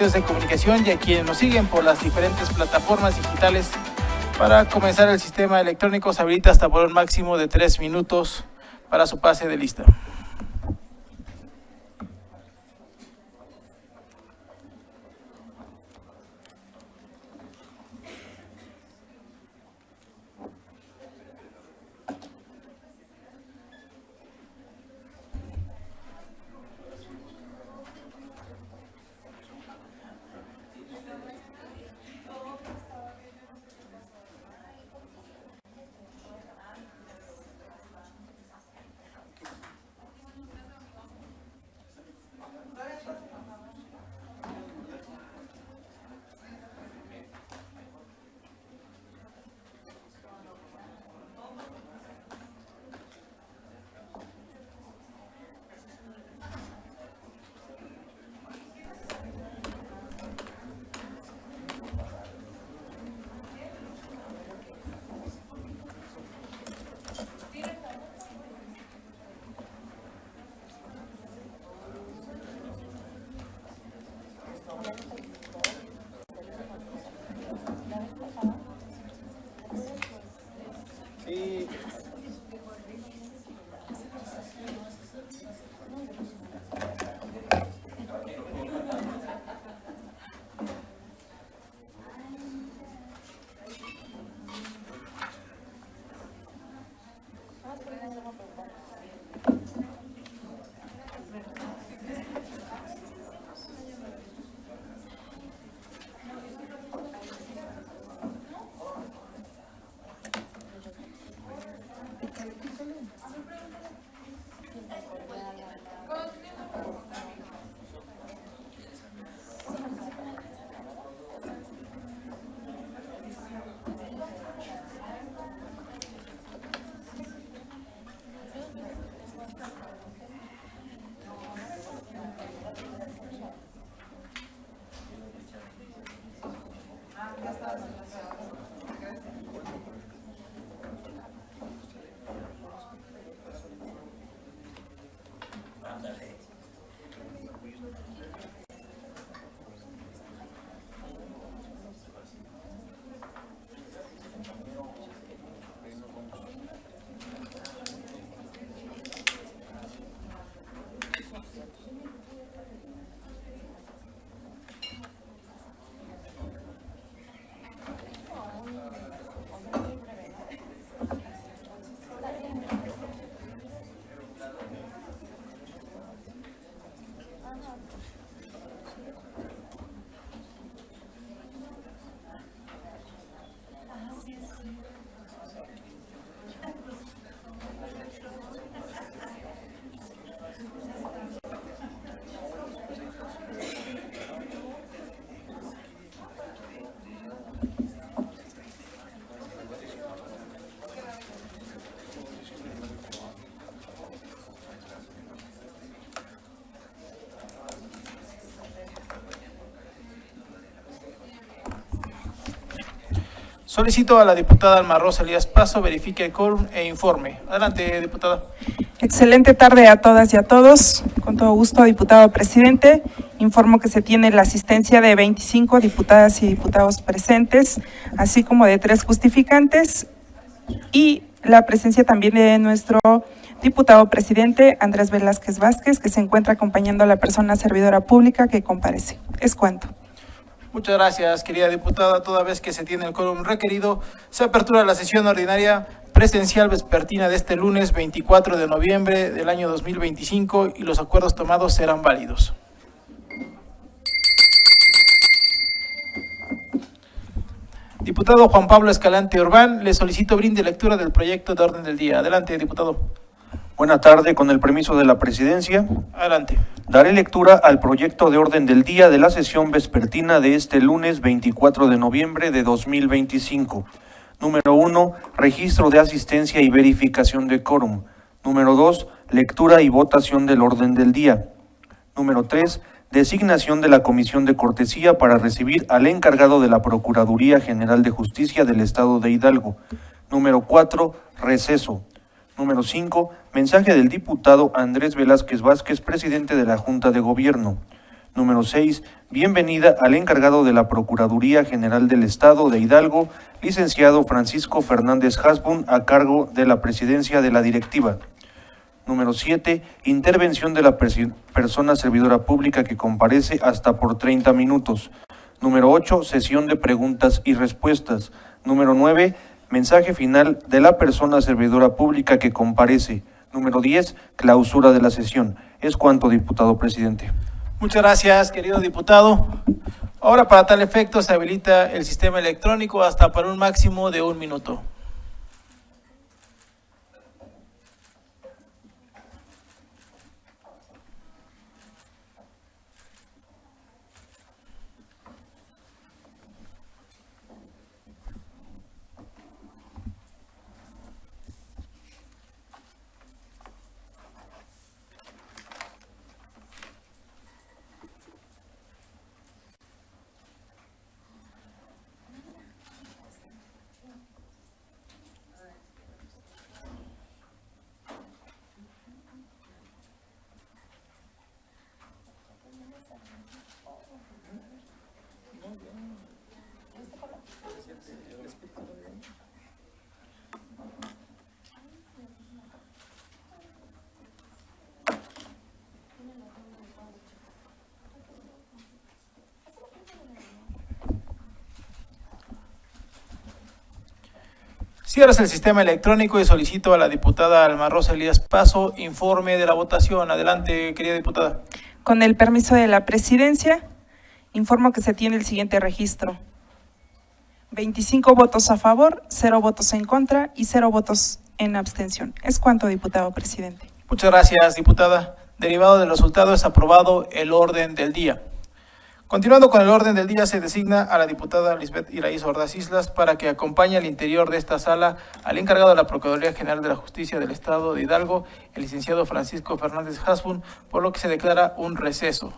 medios de comunicación y a quienes nos siguen por las diferentes plataformas digitales. Para comenzar el sistema electrónico se habilita hasta por un máximo de 3 minutos para su pase de lista. Solicito a la diputada Alma Rosa Elías Paso verifique el quórum e informe. Adelante, diputada. Excelente tarde a todas y a todos. Con todo gusto, diputado presidente. Informo que se tiene la asistencia de 25 diputadas y diputados presentes, así como de 3 justificantes, y la presencia también de nuestro diputado presidente Andrés Velázquez Vázquez, que se encuentra acompañando a la persona servidora pública que comparece. Es cuanto. Muchas gracias, querida diputada. Toda vez que se tiene el quórum requerido, se apertura la sesión ordinaria presencial vespertina de este lunes 24 de noviembre del año 2025 y los acuerdos tomados serán válidos. Diputado Juan Pablo Escalante Urbán, le solicito brinde lectura del proyecto de orden del día. Adelante, diputado. Buena tarde, con el permiso de la presidencia. Adelante. Daré lectura al proyecto de orden del día de la sesión vespertina de este lunes 24 de noviembre de 2025. Número 1, registro de asistencia y verificación de quórum. Número 2, lectura y votación del orden del día. Número 3, designación de la Comisión de Cortesía para recibir al encargado de la Procuraduría General de Justicia del Estado de Hidalgo. Número 4, receso. Número 5, mensaje del diputado Andrés Velázquez Vázquez, presidente de la Junta de Gobierno. Número 6. Bienvenida al encargado de la Procuraduría General del Estado de Hidalgo, licenciado Francisco Fernández Hasbun, a cargo de la presidencia de la directiva. Número 7. Intervención de la persona servidora pública que comparece hasta por 30 minutos. Número 8. Sesión de preguntas y respuestas. Número 9. Mensaje final de la persona servidora pública que comparece. Número 10. Clausura de la sesión. Es cuanto, diputado presidente. Muchas gracias, querido diputado. Ahora, para tal efecto, se habilita el sistema electrónico hasta para un máximo de 1 minuto. Cierras el sistema electrónico y solicito a la diputada Alma Rosa Elías Paso informe de la votación. Adelante, querida diputada. Con el permiso de la presidencia, informo que se tiene el siguiente registro. 25 votos a favor, 0 votos en contra y 0 votos en abstención. Es cuanto, diputado presidente. Muchas gracias, diputada. Derivado del resultado, es aprobado el orden del día. Continuando con el orden del día, se designa a la diputada Lisbeth Iraíz Ordaz Islas para que acompañe al interior de esta sala al encargado de la Procuraduría General de la Justicia del Estado de Hidalgo, el licenciado Francisco Fernández Hasbun, por lo que se declara un receso.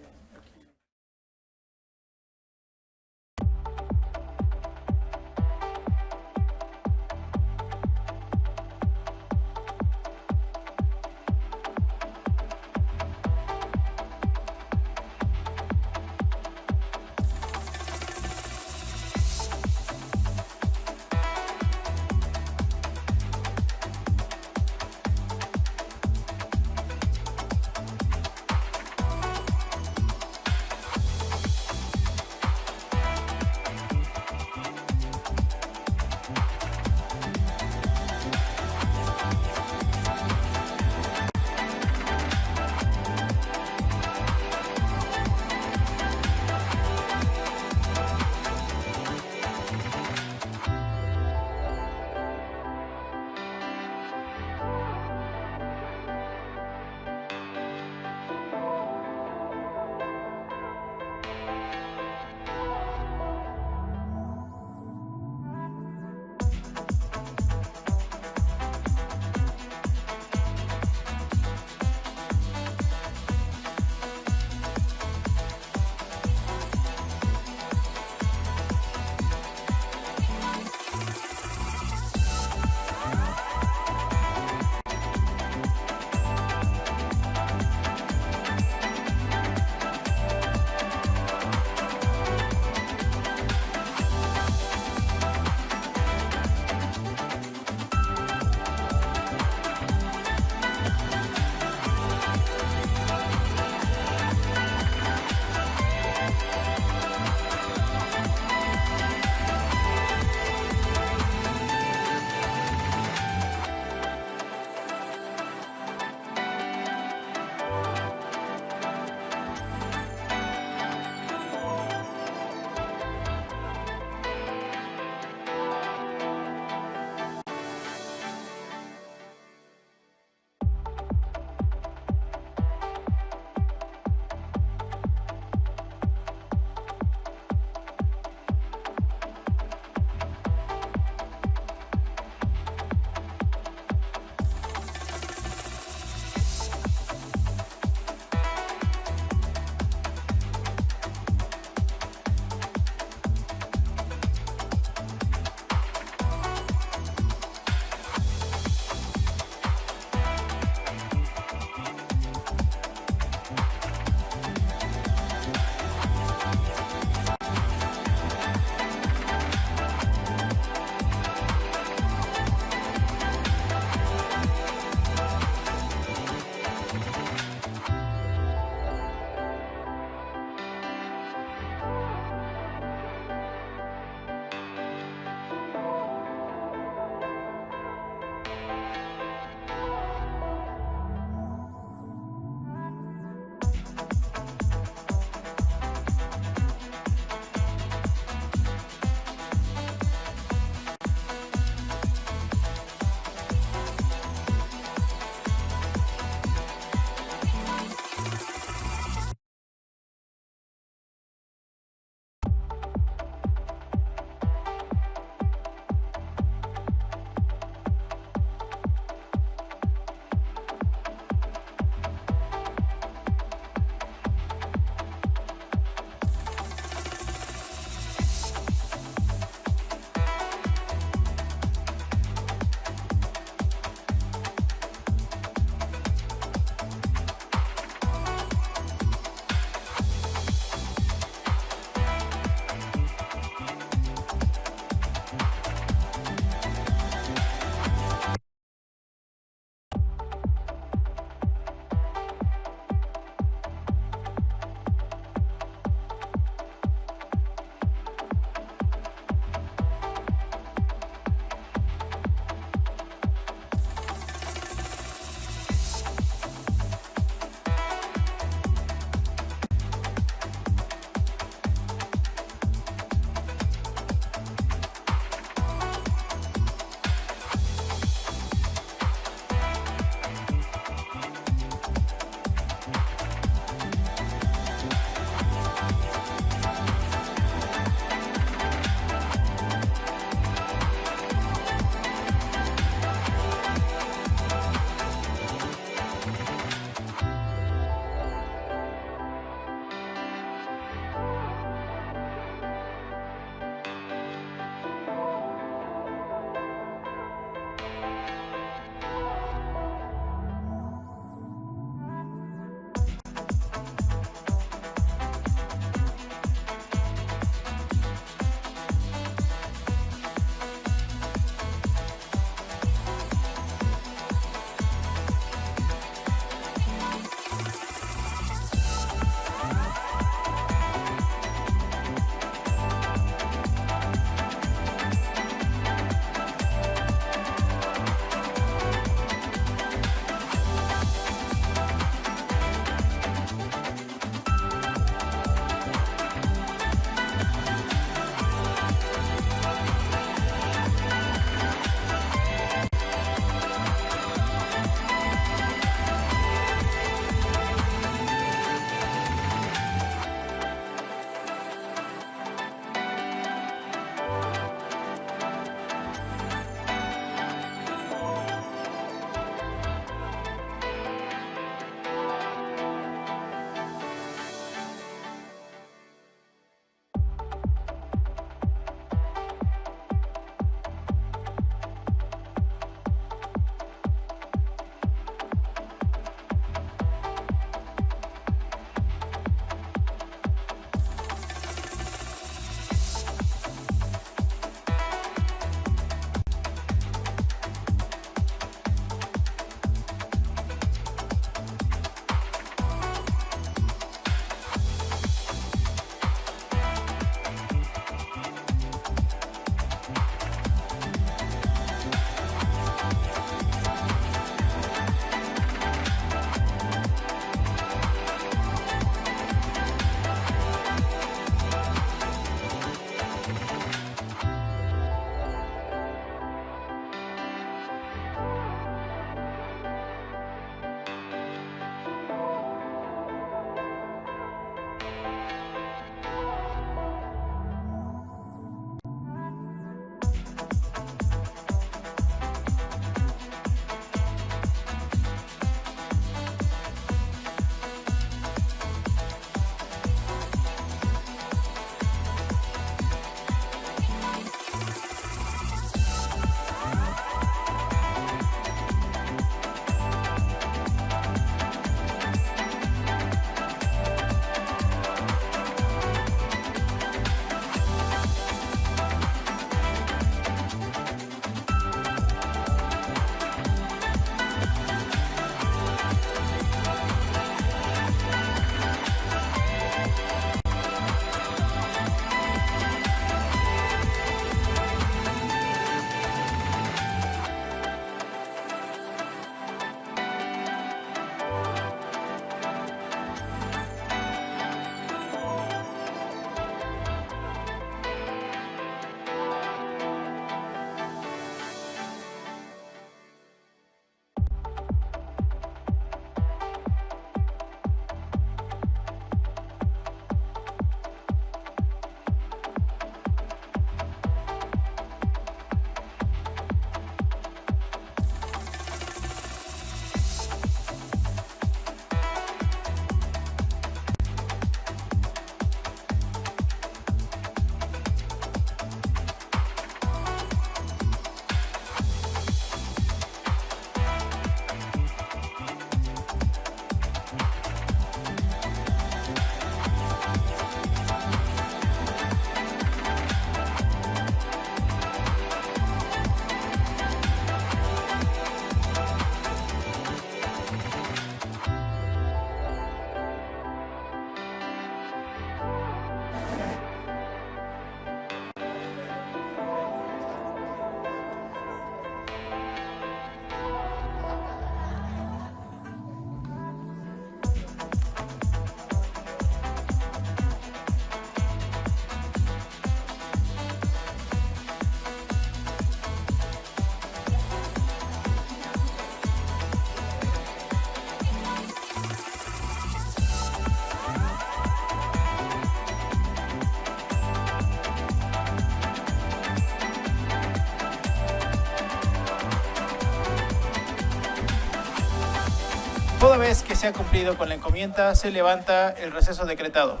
Toda vez que se ha cumplido con la encomienda, se levanta el receso decretado.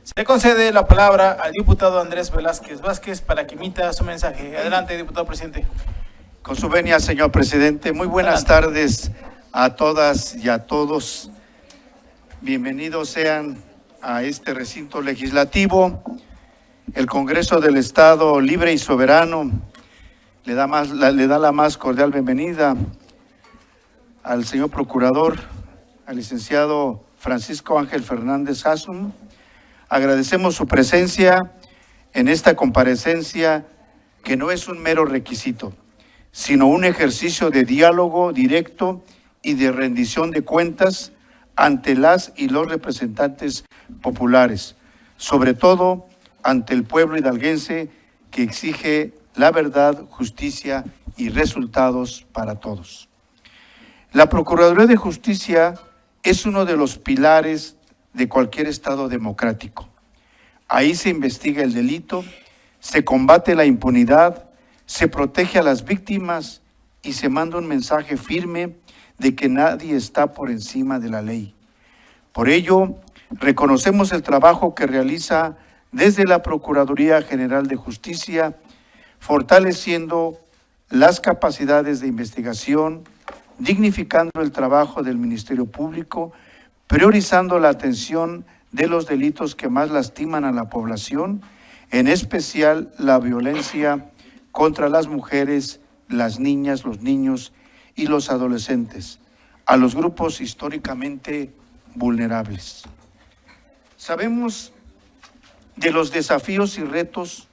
Se concede la palabra al diputado Andrés Velázquez Vázquez para que emita su mensaje. Adelante, diputado presidente. Con su venia, señor presidente. Muy buenas tardes a todas y a todos. Bienvenidos sean a este recinto legislativo. El Congreso del Estado libre y soberano le da la más cordial bienvenida al señor procurador, al licenciado Francisco Ángel Fernández Hasbun. Agradecemos su presencia en esta comparecencia que no es un mero requisito, sino un ejercicio de diálogo directo y de rendición de cuentas ante las y los representantes populares, sobre todo ante el pueblo hidalguense que exige la verdad, justicia y resultados para todos. La Procuraduría de Justicia es uno de los pilares de cualquier Estado democrático. Ahí se investiga el delito, se combate la impunidad, se protege a las víctimas y se manda un mensaje firme de que nadie está por encima de la ley. Por ello, reconocemos el trabajo que realiza desde la Procuraduría General de Justicia, fortaleciendo las capacidades de investigación, dignificando el trabajo del Ministerio Público, priorizando la atención de los delitos que más lastiman a la población, en especial la violencia contra las mujeres, las niñas, los niños y los adolescentes, a los grupos históricamente vulnerables. Sabemos de los desafíos y retos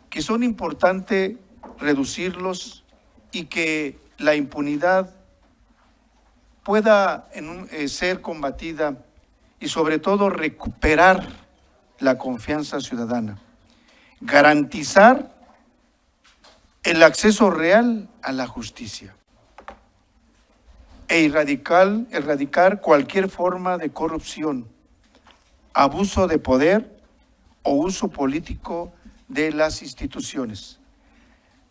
que son importantes reducirlos y que la impunidad pueda ser combatida y sobre todo recuperar la confianza ciudadana, garantizar el acceso real a la justicia e erradicar cualquier forma de corrupción, abuso de poder o uso político de las instituciones.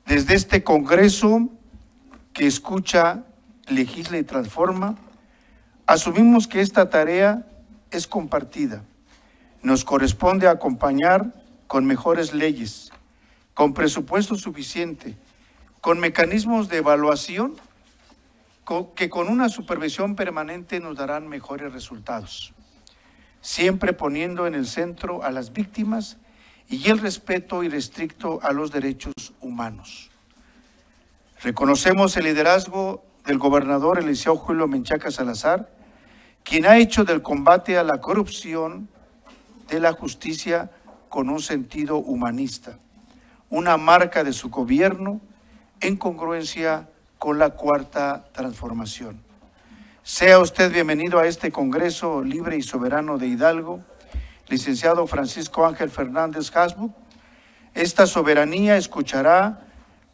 Desde este Congreso que escucha, legisla y transforma, asumimos que esta tarea es compartida. Nos corresponde acompañar con mejores leyes, con presupuesto suficiente, con mecanismos de evaluación que con una supervisión permanente nos darán mejores resultados, siempre poniendo en el centro a las víctimas y el respeto irrestricto a los derechos humanos. Reconocemos el liderazgo del gobernador Eliseo Julio Menchaca Salazar, quien ha hecho del combate a la corrupción de la justicia con un sentido humanista, una marca de su gobierno en congruencia con la Cuarta Transformación. Sea usted bienvenido a este Congreso libre y soberano de Hidalgo, licenciado Francisco Ángel Fernández Hasbun. Esta soberanía escuchará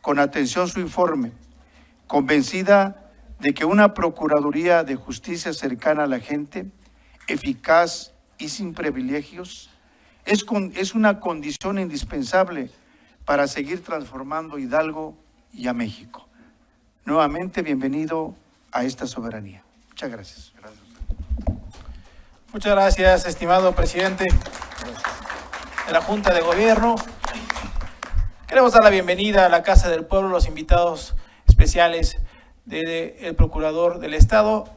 con atención su informe, convencida de que una Procuraduría de Justicia cercana a la gente, eficaz y sin privilegios, es una condición indispensable para seguir transformando Hidalgo y a México. Nuevamente, bienvenido a esta soberanía. Muchas gracias. Muchas gracias, estimado presidente de la Junta de Gobierno. Queremos dar la bienvenida a la Casa del Pueblo, los invitados especiales del Procurador del Estado,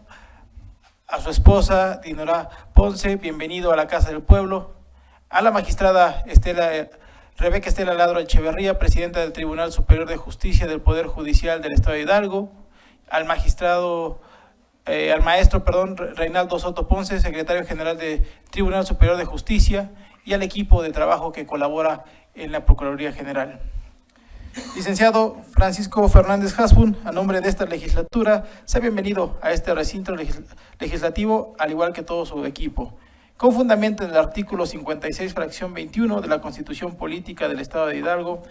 a su esposa, Dinora Ponce, bienvenido a la Casa del Pueblo, a la magistrada Rebeca Estela Ladro Echeverría, presidenta del Tribunal Superior de Justicia del Poder Judicial del Estado de Hidalgo, al maestro Reinaldo Soto Ponce, secretario general del Tribunal Superior de Justicia, y al equipo de trabajo que colabora en la Procuraduría General. Licenciado Francisco Fernández Hasbun, a nombre de esta legislatura, sea bienvenido a este recinto legislativo, al igual que todo su equipo. Con fundamento en el artículo 56, fracción 21 de la Constitución Política del Estado de Hidalgo,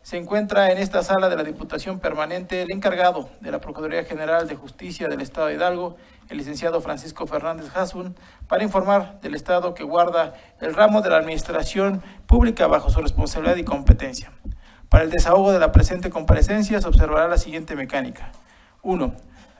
se encuentra en esta sala de la Diputación Permanente el encargado de la Procuraduría General de Justicia del Estado de Hidalgo, el licenciado Francisco Fernández Hasbun, para informar del Estado que guarda el ramo de la Administración Pública bajo su responsabilidad y competencia. Para el desahogo de la presente comparecencia se observará la siguiente mecánica. 1.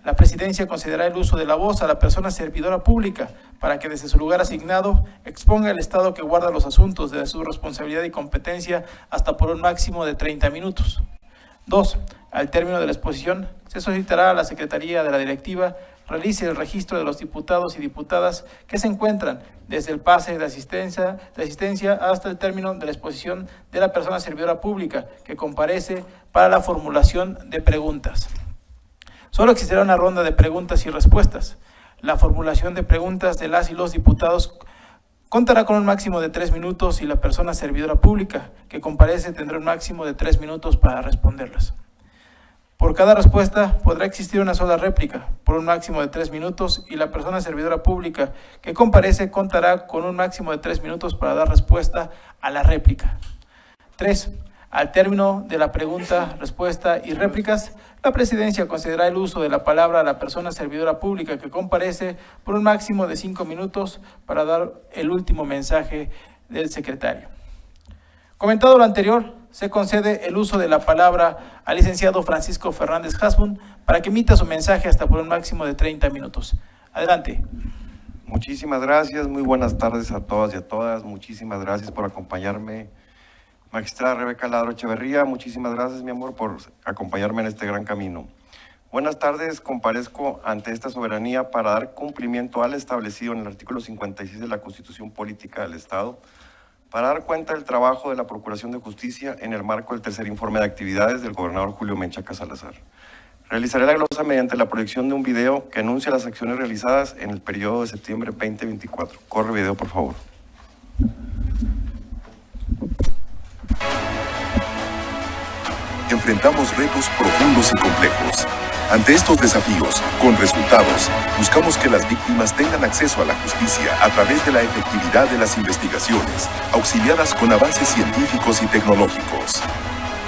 La Presidencia concederá el uso de la voz a la persona servidora pública para que desde su lugar asignado exponga el estado que guarda los asuntos de su responsabilidad y competencia hasta por un máximo de 30 minutos. 2. Al término de la exposición, se solicitará a la Secretaría de la Directiva realice el registro de los diputados y diputadas que se encuentran desde el pase de asistencia hasta el término de la exposición de la persona servidora pública que comparece para la formulación de preguntas. Solo existirá una ronda de preguntas y respuestas. La formulación de preguntas de las y los diputados contará con un máximo de 3 minutos y la persona servidora pública que comparece tendrá un máximo de 3 minutos para responderlas. Por cada respuesta podrá existir una sola réplica por un máximo de 3 minutos y la persona servidora pública que comparece contará con un máximo de 3 minutos para dar respuesta a la réplica. 3. Al término de la pregunta, respuesta y réplicas, la Presidencia concederá el uso de la palabra a la persona servidora pública que comparece por un máximo de 5 minutos para dar el último mensaje del secretario. Comentado lo anterior, se concede el uso de la palabra al licenciado Francisco Fernández Hasbun para que emita su mensaje hasta por un máximo de 30 minutos. Adelante. Muchísimas gracias, muy buenas tardes a todas y a todas. Muchísimas gracias por acompañarme. Magistrada Rebeca Ladro Echeverría, muchísimas gracias, mi amor, por acompañarme en este gran camino. Buenas tardes, comparezco ante esta soberanía para dar cumplimiento al establecido en el artículo 56 de la Constitución Política del Estado, para dar cuenta del trabajo de la Procuración de Justicia en el marco del tercer informe de actividades del gobernador Julio Menchaca Salazar. Realizaré la glosa mediante la proyección de un video que anuncia las acciones realizadas en el periodo de septiembre 2024. Corre video, por favor. Enfrentamos retos profundos y complejos. Ante estos desafíos, con resultados, buscamos que las víctimas tengan acceso a la justicia a través de la efectividad de las investigaciones, auxiliadas con avances científicos y tecnológicos.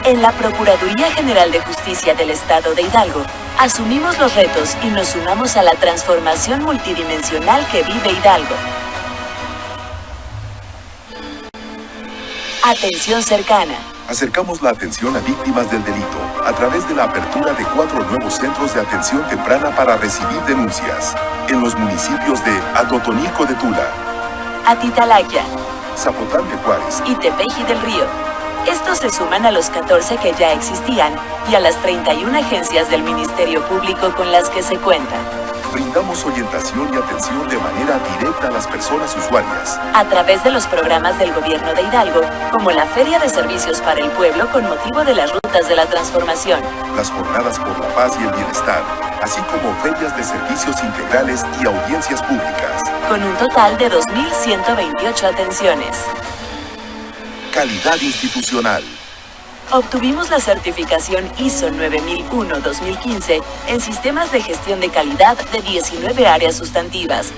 En la Procuraduría General de Justicia del Estado de Hidalgo, asumimos los retos y nos sumamos a la transformación multidimensional que vive Hidalgo. Atención cercana. Acercamos la atención a víctimas del delito a través de la apertura de 4 nuevos centros de atención temprana para recibir denuncias en los municipios de Atotonico de Tula, Atitalaya, Zapotán de Juárez y Tepeji del Río. Estos se suman a los 14 que ya existían y a las 31 agencias del Ministerio Público con las que se cuentan. Brindamos orientación y atención de manera directa a las personas usuarias. A través de los programas del Gobierno de Hidalgo, como la Feria de Servicios para el Pueblo con motivo de las Rutas de la Transformación, Las Jornadas por la Paz y el Bienestar, así como ferias de servicios integrales y audiencias públicas. con un total de 2.128 atenciones. Calidad institucional. Obtuvimos la certificación ISO 9001-2015 en sistemas de gestión de calidad de 19 áreas sustantivas.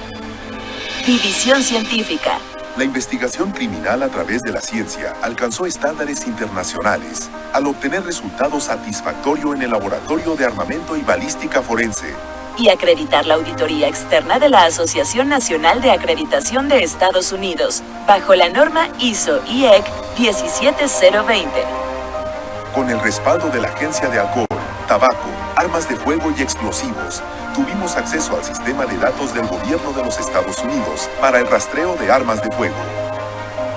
División científica. La investigación criminal a través de la ciencia alcanzó estándares internacionales al obtener resultados satisfactorios en el Laboratorio de Armamento y Balística Forense. Y acreditar la auditoría externa de la Asociación Nacional de Acreditación de Estados Unidos, bajo la norma ISO-IEC 17020. Con el respaldo de la Agencia de Alcohol, Tabaco, Armas de Fuego y Explosivos, tuvimos acceso al sistema de datos del Gobierno de los Estados Unidos para el rastreo de armas de fuego.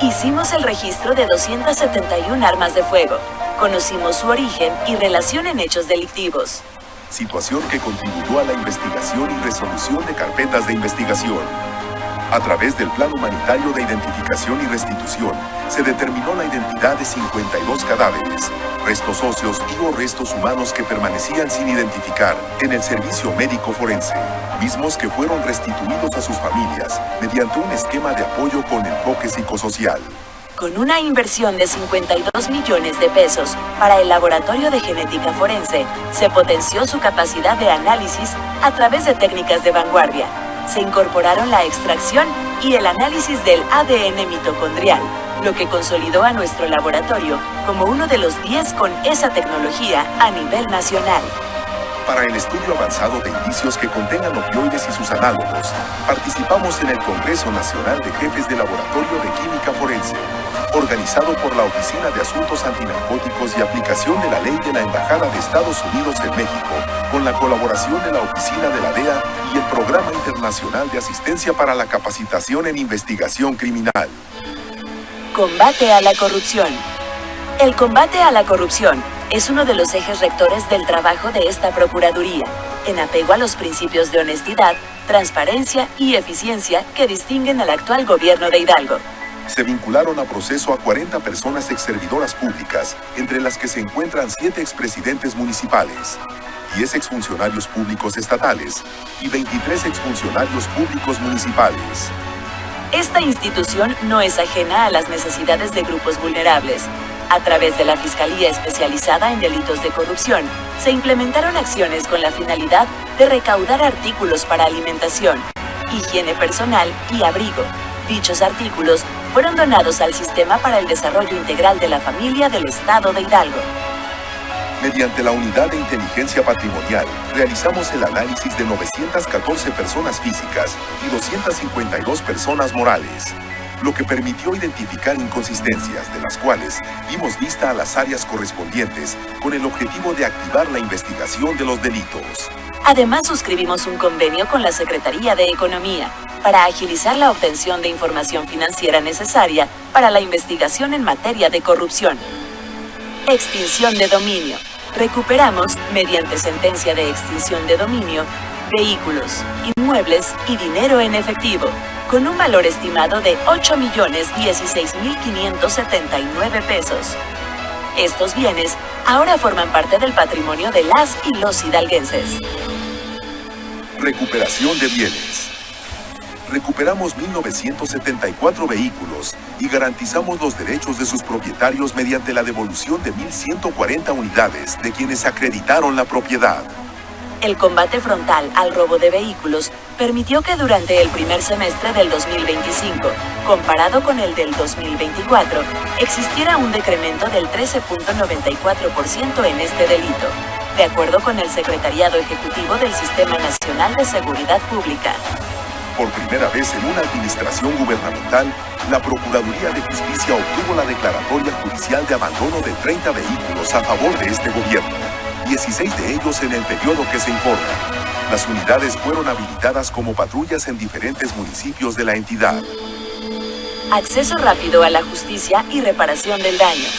Hicimos el registro de 271 armas de fuego. Conocimos su origen y relación en hechos delictivos. Situación que contribuyó a la investigación y resolución de carpetas de investigación. A través del Plan Humanitario de Identificación y Restitución, se determinó la identidad de 52 cadáveres, restos óseos y o restos humanos que permanecían sin identificar en el servicio médico forense, mismos que fueron restituidos a sus familias mediante un esquema de apoyo con enfoque psicosocial. Con una inversión de 52 millones de pesos para el Laboratorio de Genética Forense, se potenció su capacidad de análisis a través de técnicas de vanguardia. Se incorporaron la extracción y el análisis del ADN mitocondrial, lo que consolidó a nuestro laboratorio como uno de los 10 con esa tecnología a nivel nacional. Para el estudio avanzado de indicios que contengan opioides y sus análogos, participamos en el Congreso Nacional de Jefes de Laboratorio de Química Forense, organizado por la Oficina de Asuntos Antinarcóticos y Aplicación de la Ley de la Embajada de Estados Unidos en México, con la colaboración de la Oficina de la DEA y el Programa Internacional de Asistencia para la Capacitación en Investigación Criminal. Combate a la corrupción. El combate a la corrupción es uno de los ejes rectores del trabajo de esta Procuraduría, en apego a los principios de honestidad, transparencia y eficiencia que distinguen al actual gobierno de Hidalgo. Se vincularon a proceso a 40 personas exservidoras públicas, entre las que se encuentran 7 expresidentes municipales, 10 exfuncionarios públicos estatales y 23 exfuncionarios públicos municipales. Esta institución no es ajena a las necesidades de grupos vulnerables. A través de la Fiscalía Especializada en Delitos de Corrupción, se implementaron acciones con la finalidad de recaudar artículos para alimentación, higiene personal y abrigo. Dichos artículos fueron donados al Sistema para el Desarrollo Integral de la Familia del Estado de Hidalgo. Mediante la Unidad de Inteligencia Patrimonial, realizamos el análisis de 914 personas físicas y 252 personas morales, lo que permitió identificar inconsistencias, de las cuales dimos vista a las áreas correspondientes con el objetivo de activar la investigación de los delitos. Además, suscribimos un convenio con la Secretaría de Economía para agilizar la obtención de información financiera necesaria para la investigación en materia de corrupción. Extinción de dominio. Recuperamos, mediante sentencia de extinción de dominio, vehículos, inmuebles y dinero en efectivo, con un valor estimado de 8.016.579 pesos. Estos bienes ahora forman parte del patrimonio de las y los hidalguenses. Recuperación de bienes. Recuperamos 1.974 vehículos y garantizamos los derechos de sus propietarios mediante la devolución de 1.140 unidades de quienes acreditaron la propiedad. El combate frontal al robo de vehículos permitió que durante el primer semestre del 2025, comparado con el del 2024, existiera un decremento del 13.94% en este delito, de acuerdo con el Secretariado Ejecutivo del Sistema Nacional de Seguridad Pública. Por primera vez en una administración gubernamental, la Procuraduría de Justicia obtuvo la declaratoria judicial de abandono de 30 vehículos a favor de este gobierno, 16 de ellos en el periodo que se informa. Las unidades fueron habilitadas como patrullas en diferentes municipios de la entidad. Acceso rápido a la justicia y reparación del daño.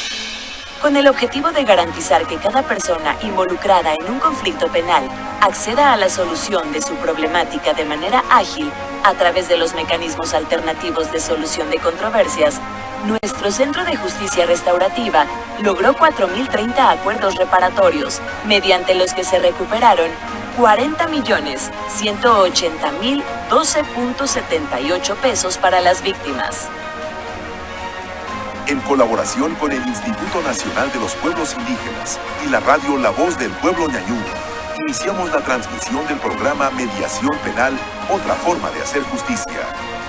Con el objetivo de garantizar que cada persona involucrada en un conflicto penal acceda a la solución de su problemática de manera ágil a través de los mecanismos alternativos de solución de controversias, nuestro Centro de Justicia Restaurativa logró 4.030 acuerdos reparatorios, mediante los que se recuperaron 40.180.012.78 pesos para las víctimas. En colaboración con el Instituto Nacional de los Pueblos Indígenas y la radio La Voz del Pueblo Ñañú, iniciamos la transmisión del programa Mediación Penal, otra forma de hacer justicia.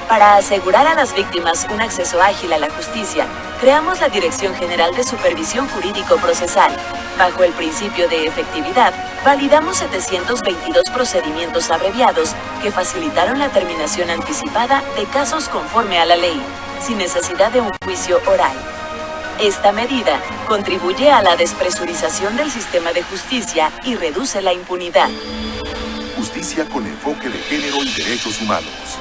Para asegurar a las víctimas un acceso ágil a la justicia, creamos la Dirección General de Supervisión Jurídico-Procesal. Bajo el principio de efectividad, validamos 722 procedimientos abreviados que facilitaron la terminación anticipada de casos conforme a la ley, sin necesidad de un juicio oral. Esta medida contribuye a la despresurización del sistema de justicia y reduce la impunidad. Justicia con enfoque de género y derechos humanos.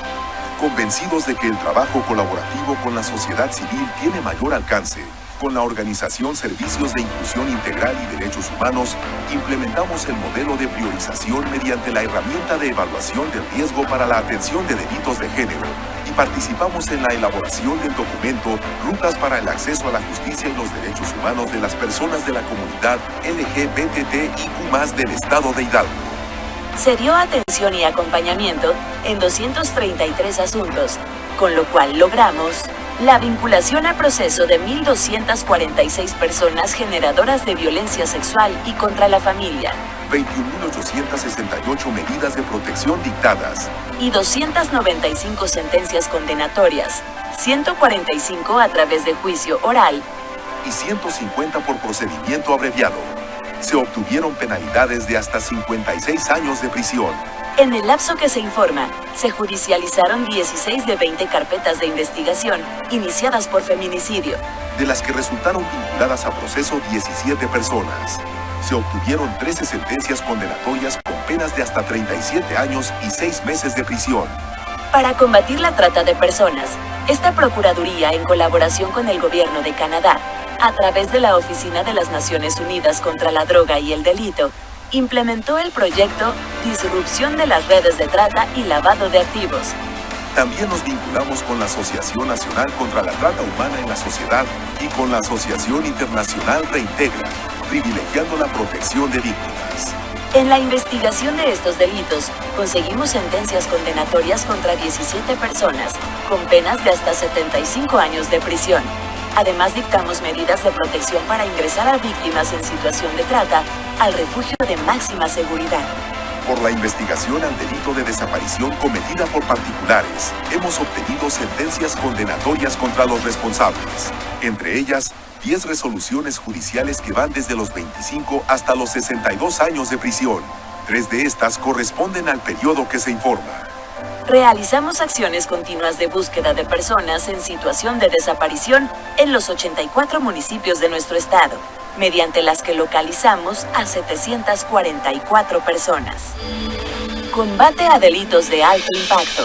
Convencidos de que el trabajo colaborativo con la sociedad civil tiene mayor alcance, con la organización Servicios de Inclusión Integral y Derechos Humanos, implementamos el modelo de priorización mediante la herramienta de evaluación del riesgo para la atención de delitos de género y participamos en la elaboración del documento Rutas para el acceso a la justicia y los derechos humanos de las personas de la comunidad LGBTIQ+ del Estado de Hidalgo. Se dio atención y acompañamiento en 233 asuntos, con lo cual logramos la vinculación a proceso de 1.246 personas generadoras de violencia sexual y contra la familia, 21.868 medidas de protección dictadas y 295 sentencias condenatorias, 145 a través de juicio oral y 150 por procedimiento abreviado. se obtuvieron penalidades de hasta 56 años de prisión. En el lapso que se informa, se judicializaron 16 de 20 carpetas de investigación iniciadas por feminicidio. De las que resultaron vinculadas a proceso 17 personas. Se obtuvieron 13 sentencias condenatorias con penas de hasta 37 años y 6 meses de prisión. Para combatir la trata de personas, esta Procuraduría, en colaboración con el Gobierno de Canadá, a través de la Oficina de las Naciones Unidas contra la Droga y el Delito, implementó el proyecto Disrupción de las Redes de Trata y Lavado de Activos. También nos vinculamos con la Asociación Nacional contra la Trata Humana en la Sociedad y con la Asociación Internacional Reintegra, privilegiando la protección de víctimas. En la investigación de estos delitos, conseguimos sentencias condenatorias contra 17 personas, con penas de hasta 75 años de prisión. Además, dictamos medidas de protección para ingresar a víctimas en situación de trata al refugio de máxima seguridad. Por la investigación al delito de desaparición cometida por particulares, hemos obtenido sentencias condenatorias contra los responsables. Entre ellas, 10 resoluciones judiciales que van desde los 25 hasta los 62 años de prisión. 3 de estas corresponden al periodo que se informa. Realizamos acciones continuas de búsqueda de personas en situación de desaparición en los 84 municipios de nuestro estado, mediante las que localizamos a 744 personas. Combate a delitos de alto impacto.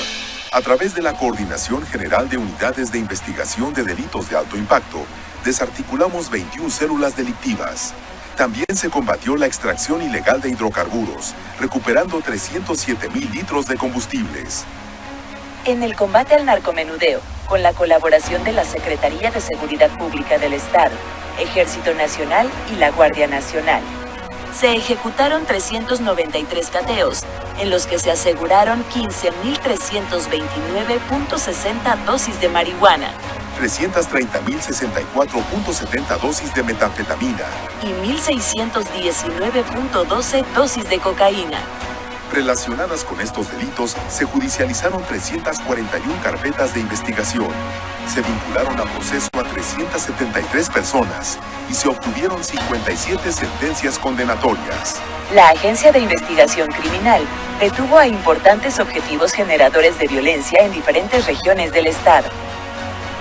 A través de la Coordinación General de Unidades de Investigación de Delitos de Alto Impacto, desarticulamos 21 células delictivas. También se combatió la extracción ilegal de hidrocarburos, recuperando 307,000 litros de combustibles. En el combate al narcomenudeo, con la colaboración de la Secretaría de Seguridad Pública del Estado, Ejército Nacional y la Guardia Nacional, se ejecutaron 393 cateos, en los que se aseguraron 15.329.60 dosis de marihuana, 330.064.70 dosis de metanfetamina y 1.619.12 dosis de cocaína. Relacionadas con estos delitos, se judicializaron 341 carpetas de investigación. Se vincularon a proceso a 373 personas y se obtuvieron 57 sentencias condenatorias. La Agencia de Investigación Criminal detuvo a importantes objetivos generadores de violencia en diferentes regiones del estado.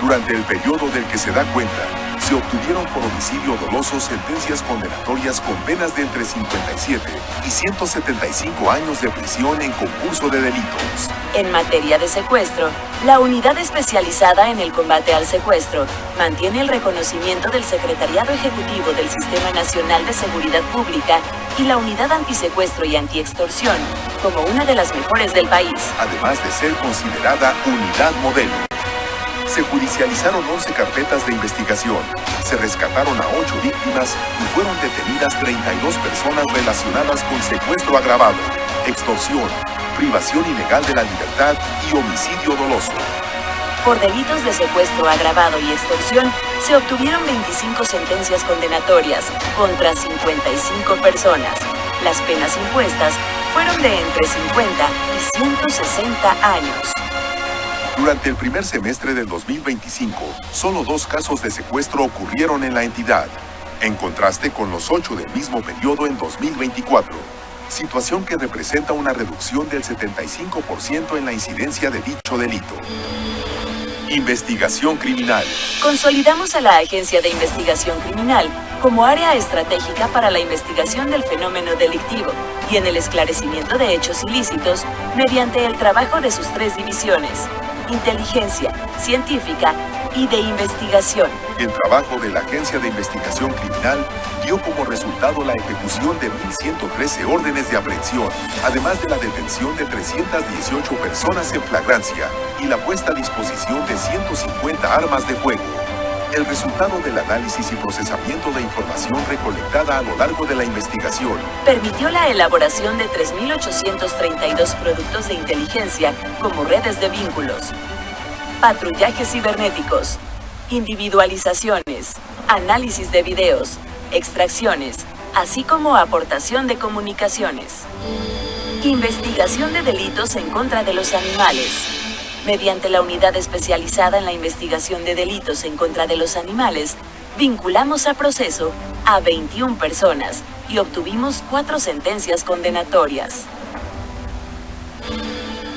Durante el periodo del que se da cuenta, se obtuvieron por homicidio doloso sentencias condenatorias con penas de entre 57 y 175 años de prisión en concurso de delitos. En materia de secuestro, la Unidad Especializada en el Combate al Secuestro mantiene el reconocimiento del Secretariado Ejecutivo del Sistema Nacional de Seguridad Pública y la Unidad Antisecuestro y Antiextorsión como una de las mejores del país. Además de ser considerada unidad modelo. Se judicializaron 11 carpetas de investigación, se rescataron a 8 víctimas y fueron detenidas 32 personas relacionadas con secuestro agravado, extorsión, privación ilegal de la libertad y homicidio doloso. Por delitos de secuestro agravado y extorsión, se obtuvieron 25 sentencias condenatorias contra 55 personas. Las penas impuestas fueron de entre 50 y 160 años. Durante el primer semestre del 2025, solo 2 casos de secuestro ocurrieron en la entidad, en contraste con los 8 del mismo periodo en 2024, situación que representa una reducción del 75% en la incidencia de dicho delito. Investigación criminal. Consolidamos a la Agencia de Investigación Criminal como área estratégica para la investigación del fenómeno delictivo y en el esclarecimiento de hechos ilícitos mediante el trabajo de sus 3 divisiones: inteligencia, científica y de investigación. El trabajo de la Agencia de Investigación Criminal dio como resultado la ejecución de 1.113 órdenes de aprehensión, además de la detención de 318 personas en flagrancia y la puesta a disposición de 150 armas de fuego. El resultado del análisis y procesamiento de información recolectada a lo largo de la investigación permitió la elaboración de 3.832 productos de inteligencia como redes de vínculos, patrullajes cibernéticos, individualizaciones, análisis de videos, extracciones, así como aportación de comunicaciones. Investigación de delitos en contra de los animales. Mediante la Unidad Especializada en la Investigación de Delitos en contra de los Animales, Vinculamos a proceso a 21 personas y obtuvimos 4 sentencias condenatorias.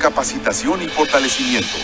Capacitación y fortalecimiento.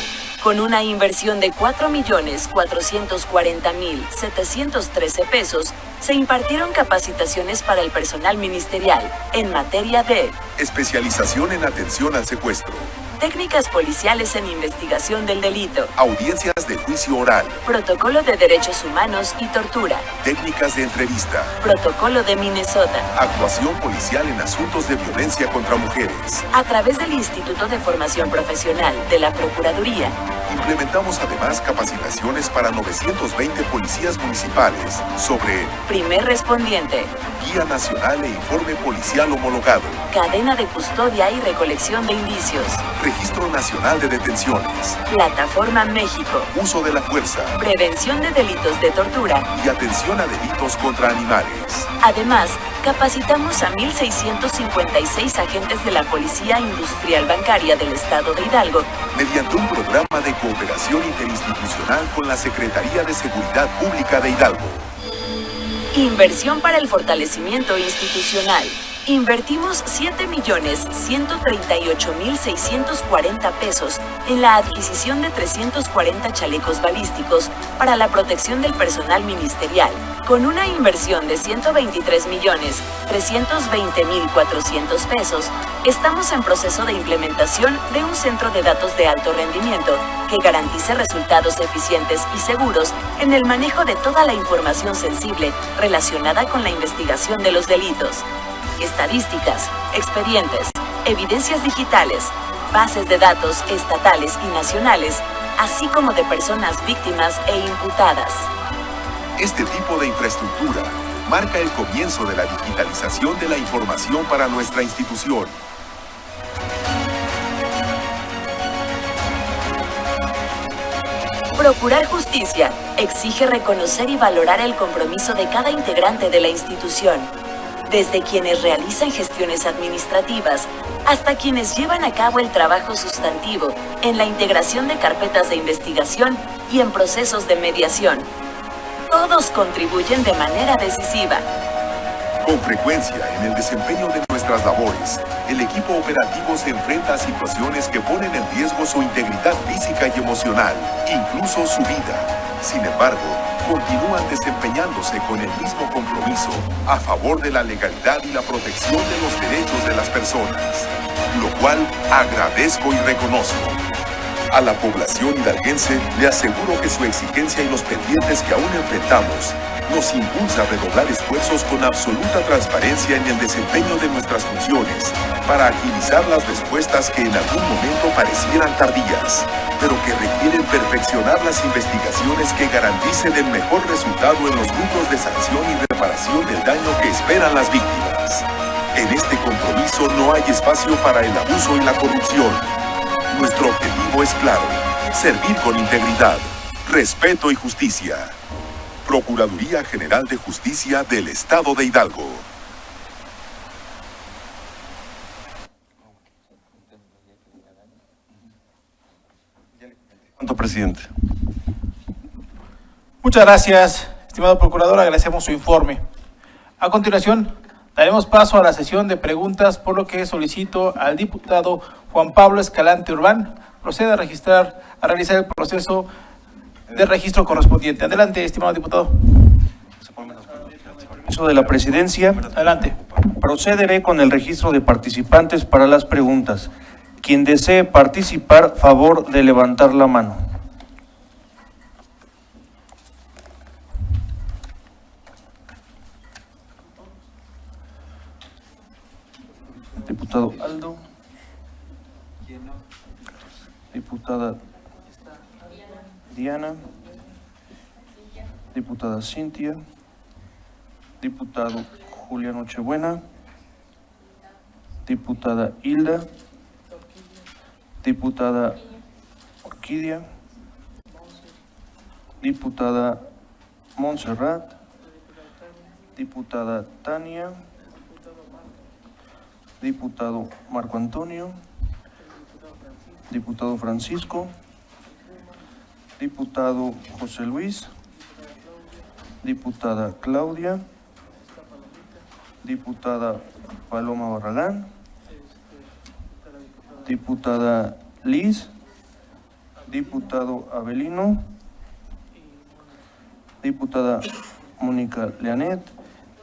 Con una inversión de 4.440.713 pesos, se impartieron capacitaciones para el personal ministerial en materia de Especialización en atención al secuestro. técnicas policiales en investigación del delito, Audiencias de juicio oral. protocolo de derechos humanos y tortura, Técnicas de entrevista. protocolo de Minnesota, Actuación policial en asuntos de violencia contra mujeres. a través del Instituto de Formación Profesional de la Procuraduría. Implementamos además capacitaciones para 920 policías municipales sobre Primer respondiente, Guía Nacional e Informe Policial Homologado, cadena de custodia y recolección de indicios, Registro Nacional de Detenciones, Plataforma México, Uso de la Fuerza prevención de delitos de tortura. y atención a delitos contra animales. Además, capacitamos a 1.656 agentes de la Policía Industrial Bancaria del Estado de Hidalgo Mediante un programa de cooperación interinstitucional con la Secretaría de Seguridad Pública de Hidalgo. Inversión para el fortalecimiento institucional. Invertimos 7.138.640 pesos en la adquisición de 340 chalecos balísticos para la protección del personal ministerial, con una inversión de 123.320.400 pesos. Estamos en proceso de implementación de un centro de datos de alto rendimiento que garantice resultados eficientes y seguros en el manejo de toda la información sensible relacionada con la investigación de los delitos. Estadísticas, expedientes, evidencias digitales, bases de datos estatales y nacionales, así como de personas víctimas e imputadas. Este tipo de infraestructura marca el comienzo de la digitalización de la información para nuestra institución. Procurar justicia exige reconocer y valorar el compromiso de cada integrante de la institución, desde quienes realizan gestiones administrativas hasta quienes llevan a cabo el trabajo sustantivo en la integración de carpetas de investigación y en procesos de mediación. Todos contribuyen de manera decisiva. Con frecuencia, en el desempeño de nuestras labores, el equipo operativo se enfrenta a situaciones que ponen en riesgo su integridad física y emocional, incluso su vida. Sin embargo, continúan desempeñándose con el mismo compromiso a favor de la legalidad y la protección de los derechos de las personas, lo cual agradezco y reconozco. A la población hidalguense le aseguro que su exigencia y los pendientes que aún enfrentamos nos impulsa a redoblar esfuerzos con absoluta transparencia en el desempeño de nuestras funciones para agilizar las respuestas que en algún momento parecieran tardías, pero que requieren perfeccionar las investigaciones que garanticen el mejor resultado en los grupos de sanción y reparación del daño que esperan las víctimas. En este compromiso no hay espacio para el abuso y la corrupción. Nuestro objetivo es claro: servir con integridad, respeto y justicia. Procuraduría General de Justicia del Estado de Hidalgo. ¿Cuánto, presidente? Muchas gracias, estimado procurador, agradecemos su informe. A continuación, daremos paso a la sesión de preguntas, por lo que solicito al diputado Juan Pablo Escalante Urbán proceda a realizar el proceso de registro correspondiente. Adelante, estimado diputado. Permiso de la presidencia. Adelante. Procederé con el registro de participantes para las preguntas. Quien desee participar, favor de levantar la mano. Diputado Aldo. Diputada Diana. Diputada Cintia. Diputado Julián Nochebuena. Diputada Hilda. Diputada Orquídea. Diputada Montserrat. Diputada Tania. Diputado Marco Antonio. Diputado Francisco. Diputado José Luis. diputada Claudia, diputada Paloma Barragán, diputada Liz, diputado Avelino, diputada Mónica Leanet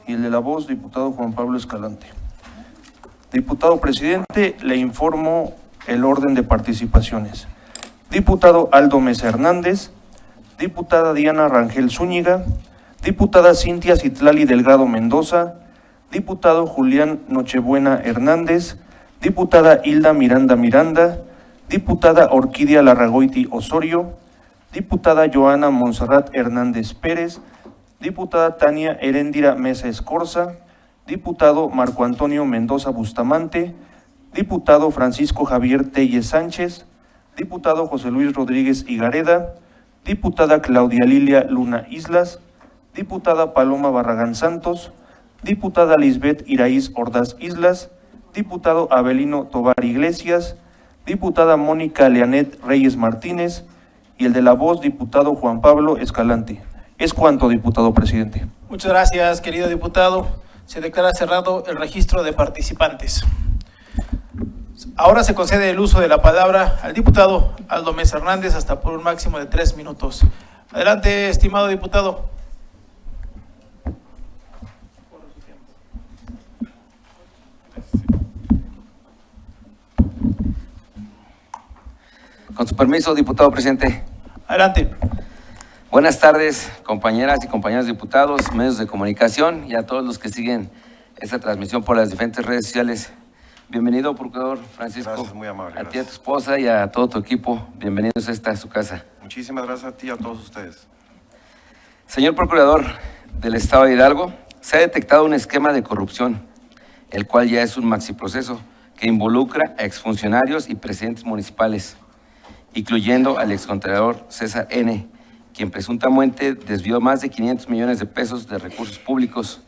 y el de la voz, diputado Juan Pablo Escalante. Diputado presidente, le informo el orden de participaciones. Diputado Aldo Mesa Hernández, diputada Diana Rangel Zúñiga, diputada Cintia Citlali Delgado Mendoza, diputado Julián Nochebuena Hernández, diputada Hilda Miranda Miranda, diputada Orquídea Larragoiti Osorio, diputada Joana Montserrat Hernández Pérez, diputada Tania Heréndira Mesa Escorza, diputado Marco Antonio Mendoza Bustamante, diputado Francisco Javier Telles Sánchez, diputado José Luis Rodríguez Higareda, diputada Claudia Lilia Luna Islas, diputada Paloma Barragán Santos, diputada Lisbeth Iraíz Ordaz Islas, diputado Avelino Tobar Iglesias, diputada Mónica Leanet Reyes Martínez y el de la voz, diputado Juan Pablo Escalante. Es cuanto, diputado presidente. Muchas gracias, querido diputado. Se declara cerrado el registro de participantes. Ahora se concede el uso de la palabra al diputado Aldo Mesa Hernández hasta por un máximo de 3 minutos. Adelante, estimado diputado. Con su permiso, diputado presidente. Adelante. Buenas tardes, compañeras y compañeros diputados, medios de comunicación y a todos los que siguen esta transmisión por las diferentes redes sociales. Bienvenido, procurador Francisco. Gracias, muy amable. A ti, a tu esposa y a todo tu equipo. Bienvenidos a esta su casa. Muchísimas gracias a ti y a todos ustedes. Señor procurador del Estado de Hidalgo, se ha detectado un esquema de corrupción, el cual ya es un maxiproceso que involucra a exfuncionarios y presidentes municipales, incluyendo al excontralor César N., quien presuntamente desvió más de 500 millones de pesos de recursos públicos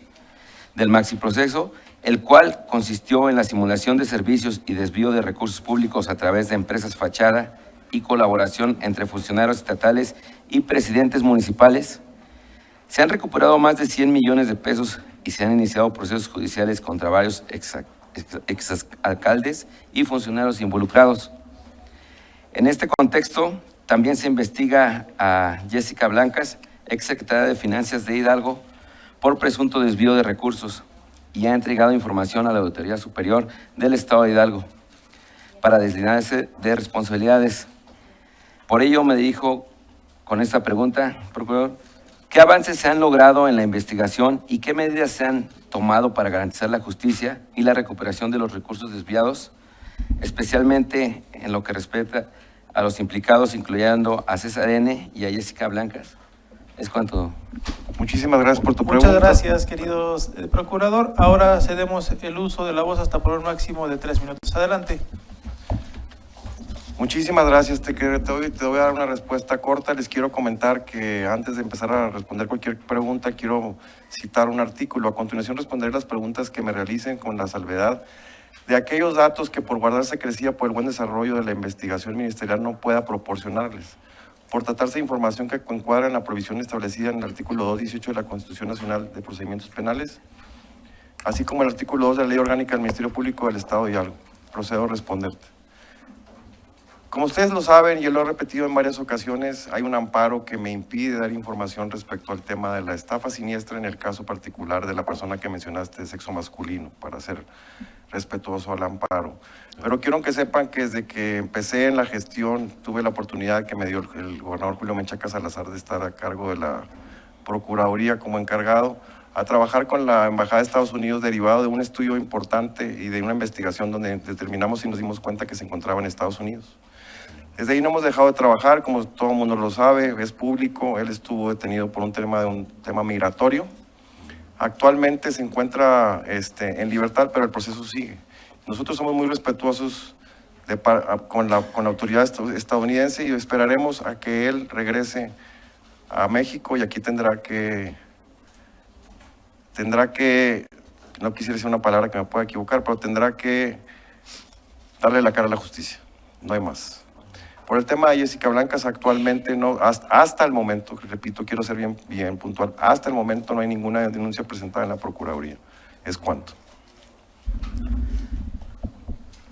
del maxiproceso, el cual consistió en la simulación de servicios y desvío de recursos públicos a través de empresas fachada y colaboración entre funcionarios estatales y presidentes municipales. Se han recuperado más de 100 millones de pesos y se han iniciado procesos judiciales contra varios exalcaldes y funcionarios involucrados. En este contexto, también se investiga a Jessica Blancas, exsecretaria de Finanzas de Hidalgo, por presunto desvío de recursos y ha entregado información a la Auditoría Superior del Estado de Hidalgo para deslindarse de responsabilidades. Por ello me dirijo con esta pregunta, procurador, ¿qué avances se han logrado en la investigación y qué medidas se han tomado para garantizar la justicia y la recuperación de los recursos desviados, especialmente en lo que respecta a los implicados, incluyendo a César N. y a Jessica Blancas? Es cuanto. Muchísimas gracias por tu pregunta. Muchas gracias, querido procurador. Ahora cedemos el uso de la voz hasta por un máximo de 3 minutos. Adelante. Muchísimas gracias. Te voy a dar una respuesta corta. Les quiero comentar que antes de empezar a responder cualquier pregunta, quiero citar un artículo. A continuación responderé las preguntas que me realicen con la salvedad de aquellos datos que por guardar secrecía por el buen desarrollo de la investigación ministerial no pueda proporcionarles, por tratarse de información que encuadra en la provisión establecida en el artículo 218 de la Constitución Nacional de Procedimientos Penales, así como el artículo 2 de la Ley Orgánica del Ministerio Público del Estado de Hidalgo. Procedo a responderte. Como ustedes lo saben, y yo lo he repetido en varias ocasiones, hay un amparo que me impide dar información respecto al tema de la estafa siniestra en el caso particular de la persona que mencionaste de sexo masculino, para ser respetuoso al amparo. Pero quiero que sepan que desde que empecé en la gestión, tuve la oportunidad que me dio el gobernador Julio Menchaca Salazar de estar a cargo de la Procuraduría como encargado, a trabajar con la Embajada de Estados Unidos derivado de un estudio importante y de una investigación donde determinamos y nos dimos cuenta que se encontraba en Estados Unidos. Desde ahí no hemos dejado de trabajar, como todo el mundo lo sabe, es público. Él estuvo detenido por un tema migratorio. Actualmente se encuentra en libertad, pero el proceso sigue. Nosotros somos muy respetuosos con la autoridad estadounidense y esperaremos a que él regrese a México y aquí tendrá que, no quisiera decir una palabra que me pueda equivocar, pero tendrá que darle la cara a la justicia, no hay más. Por el tema de Jessica Blancas, actualmente no, hasta el momento, repito, quiero ser bien puntual, hasta el momento no hay ninguna denuncia presentada en la Procuraduría. Es cuanto.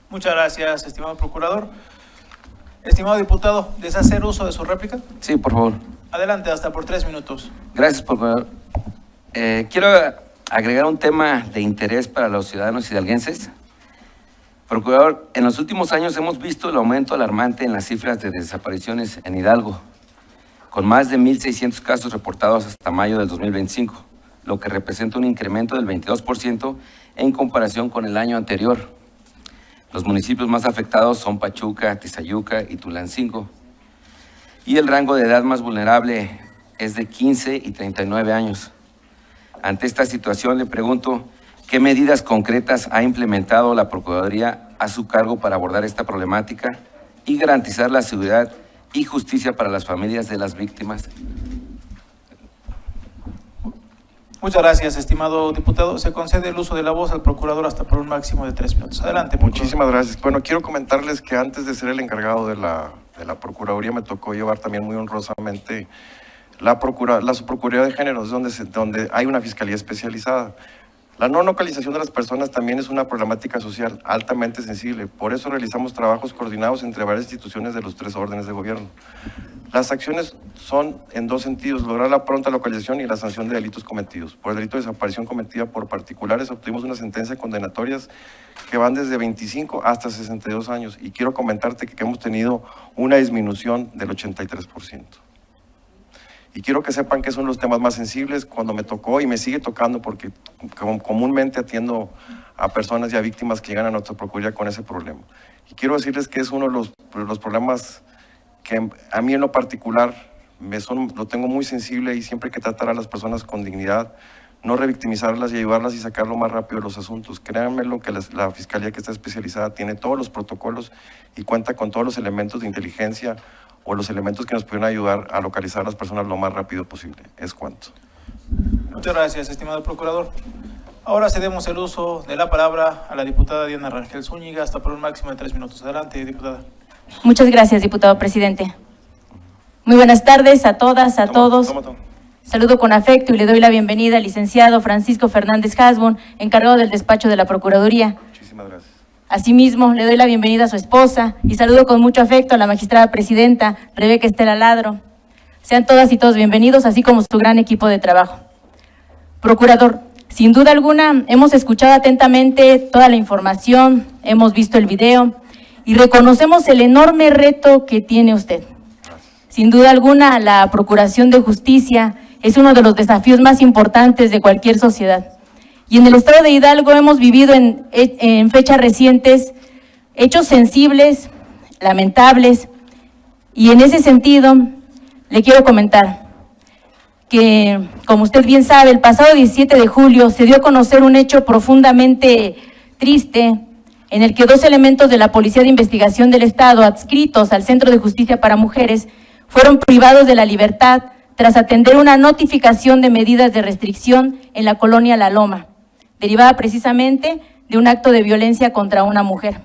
Muchas gracias, estimado procurador. Estimado diputado, ¿desea hacer uso de su réplica? Sí, por favor. Adelante, hasta por 3 minutos. Gracias, procurador. Quiero agregar un tema de interés para los ciudadanos hidalguenses. Procurador, en los últimos años hemos visto el aumento alarmante en las cifras de desapariciones en Hidalgo, con más de 1,600 casos reportados hasta mayo del 2025, lo que representa un incremento del 22% en comparación con el año anterior. Los municipios más afectados son Pachuca, Tizayuca y Tulancingo. Y el rango de edad más vulnerable es de 15 y 39 años. Ante esta situación le pregunto, ¿qué medidas concretas ha implementado la Procuraduría a su cargo para abordar esta problemática y garantizar la seguridad y justicia para las familias de las víctimas? Muchas gracias, estimado diputado. Se concede el uso de la voz al procurador hasta por un máximo de 3 minutos. Adelante, procurador. Muchísimas gracias. Bueno, quiero comentarles que antes de ser el encargado de la Procuraduría me tocó llevar también muy honrosamente la Subprocuraduría de Géneros, donde hay una fiscalía especializada. La no localización de las personas también es una problemática social altamente sensible. Por eso realizamos trabajos coordinados entre varias instituciones de los 3 órdenes de gobierno. Las acciones son en 2 sentidos: lograr la pronta localización y la sanción de delitos cometidos. Por el delito de desaparición cometida por particulares obtuvimos una sentencia condenatorias que van desde 25 hasta 62 años. Y quiero comentarte que hemos tenido una disminución del 83%. Y quiero que sepan que son los temas más sensibles. Cuando me tocó y me sigue tocando, porque comúnmente atiendo a personas y a víctimas que llegan a nuestra Procuraduría con ese problema. Y quiero decirles que es uno de los problemas que a mí en lo particular lo tengo muy sensible, y siempre hay que tratar a las personas con dignidad, no revictimizarlas y ayudarlas y sacar lo más rápido de los asuntos. Créanme lo que la Fiscalía, que está especializada, tiene todos los protocolos y cuenta con todos los elementos de inteligencia o los elementos que nos pueden ayudar a localizar a las personas lo más rápido posible. Es cuanto. Muchas gracias, estimado procurador. Ahora cedemos el uso de la palabra a la diputada Diana Rangel Zúñiga hasta por un máximo de 3 minutos. Adelante, diputada. Muchas gracias, diputado presidente. Muy buenas tardes a todas, a todos. Saludo con afecto y le doy la bienvenida al licenciado Francisco Fernández Hasbun, encargado del despacho de la Procuraduría. Muchísimas gracias. Asimismo, le doy la bienvenida a su esposa y saludo con mucho afecto a la magistrada presidenta Rebeca Estela Ladro. Sean todas y todos bienvenidos, así como su gran equipo de trabajo. Procurador, sin duda alguna hemos escuchado atentamente toda la información, hemos visto el video y reconocemos el enorme reto que tiene usted. Sin duda alguna, la Procuración de Justicia es uno de los desafíos más importantes de cualquier sociedad. Y en el estado de Hidalgo hemos vivido en fechas recientes hechos sensibles, lamentables, y en ese sentido le quiero comentar que, como usted bien sabe, el pasado 17 de julio se dio a conocer un hecho profundamente triste en el que 2 elementos de la Policía de Investigación del Estado, adscritos al Centro de Justicia para Mujeres, fueron privados de la libertad tras atender una notificación de medidas de restricción en la colonia La Loma, derivada precisamente de un acto de violencia contra una mujer.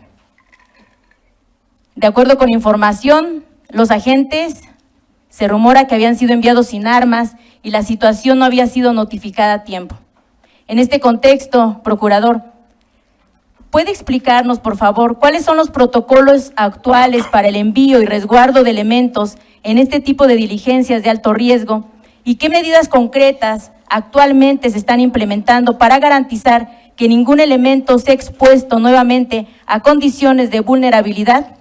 De acuerdo con información, los agentes se rumora que habían sido enviados sin armas y la situación no había sido notificada a tiempo. En este contexto, procurador, ¿puede explicarnos, por favor, cuáles son los protocolos actuales para el envío y resguardo de elementos en este tipo de diligencias de alto riesgo y qué medidas concretas actualmente se están implementando para garantizar que ningún elemento sea expuesto nuevamente a condiciones de vulnerabilidad?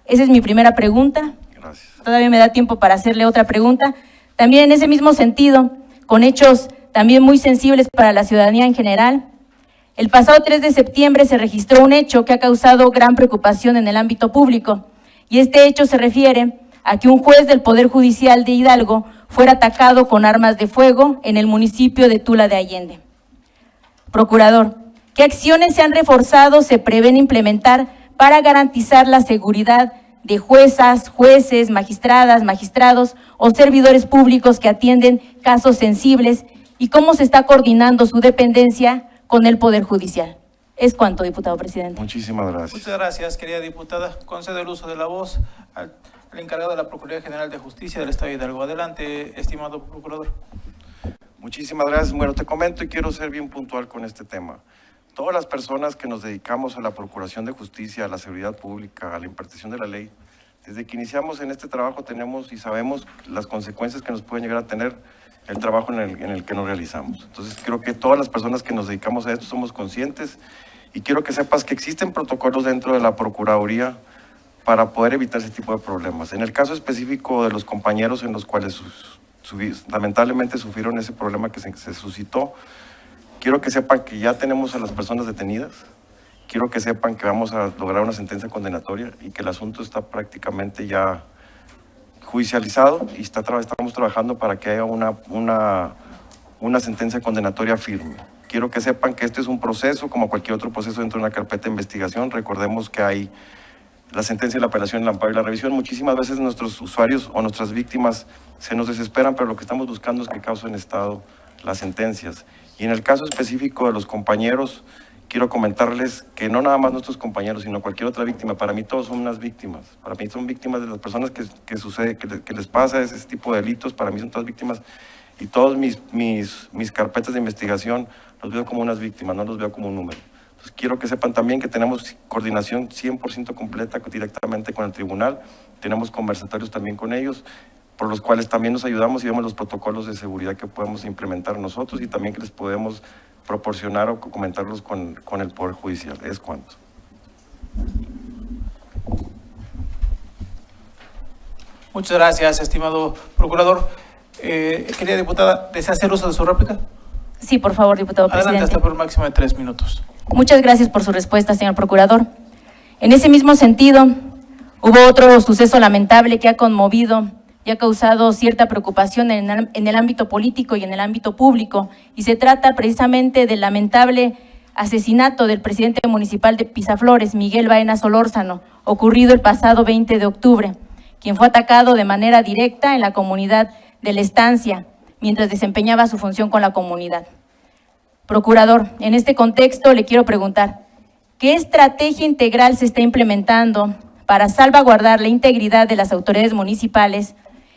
Esa es mi primera pregunta. Gracias. Todavía me da tiempo para hacerle otra pregunta. También en ese mismo sentido, con hechos también muy sensibles para la ciudadanía en general, el pasado 3 de septiembre se registró un hecho que ha causado gran preocupación en el ámbito público, y este hecho se refiere a que un juez del Poder Judicial de Hidalgo fuera atacado con armas de fuego en el municipio de Tula de Allende. Procurador, ¿qué acciones se han reforzado, se prevén implementar para garantizar la seguridad de juezas, jueces, magistradas, magistrados o servidores públicos que atienden casos sensibles, y cómo se está coordinando su dependencia con el Poder Judicial? Es cuanto, diputado presidente. Muchísimas gracias. Muchas gracias, querida diputada. Concedo el uso de la voz al encargado de la Procuraduría General de Justicia del Estado de Hidalgo. Adelante, estimado procurador. Muchísimas gracias. Bueno, te comento y quiero ser bien puntual con este tema. Todas las personas que nos dedicamos a la Procuración de Justicia, a la seguridad pública, a la impartición de la ley, desde que iniciamos en este trabajo tenemos y sabemos las consecuencias que nos pueden llegar a tener el trabajo en el que nos realizamos. Entonces creo que todas las personas que nos dedicamos a esto somos conscientes y quiero que sepas que existen protocolos dentro de la Procuraduría para poder evitar ese tipo de problemas. En el caso específico de los compañeros en los cuales lamentablemente sufrieron ese problema que se suscitó, quiero que sepan que ya tenemos a las personas detenidas, quiero que sepan que vamos a lograr una sentencia condenatoria y que el asunto está prácticamente ya judicializado y estamos trabajando para que haya una sentencia condenatoria firme. Quiero que sepan que este es un proceso, como cualquier otro proceso dentro de una carpeta de investigación. Recordemos que hay la sentencia, la apelación, el amparo y la revisión. Muchísimas veces nuestros usuarios o nuestras víctimas se nos desesperan, pero lo que estamos buscando es que causen estado las sentencias. Y en el caso específico de los compañeros, quiero comentarles que no nada más nuestros compañeros, sino cualquier otra víctima, para mí todos son unas víctimas. Para mí son víctimas de las personas que les pasa ese tipo de delitos, para mí son todas víctimas. Y todos mis carpetas de investigación los veo como unas víctimas, no los veo como un número. Entonces, quiero que sepan también que tenemos coordinación 100% completa directamente con el tribunal, tenemos conversatorios también con ellos, por los cuales también nos ayudamos y vemos los protocolos de seguridad que podemos implementar nosotros y también que les podemos proporcionar o comentarlos con el Poder Judicial. Es cuanto. Muchas gracias, estimado procurador. Querida diputada, ¿desea hacer uso de su réplica? Sí, por favor, diputado Adelante, presidente. hasta por un máximo de 3 minutos. Muchas gracias por su respuesta, señor procurador. En ese mismo sentido, hubo otro suceso lamentable que ha conmovido y ha causado cierta preocupación en el ámbito político y en el ámbito público, y se trata precisamente del lamentable asesinato del presidente municipal de Pisaflores, Miguel Baena Solórzano, ocurrido el pasado 20 de octubre, quien fue atacado de manera directa en la comunidad de La Estancia, mientras desempeñaba su función con la comunidad. Procurador, en este contexto le quiero preguntar, ¿qué estrategia integral se está implementando para salvaguardar la integridad de las autoridades municipales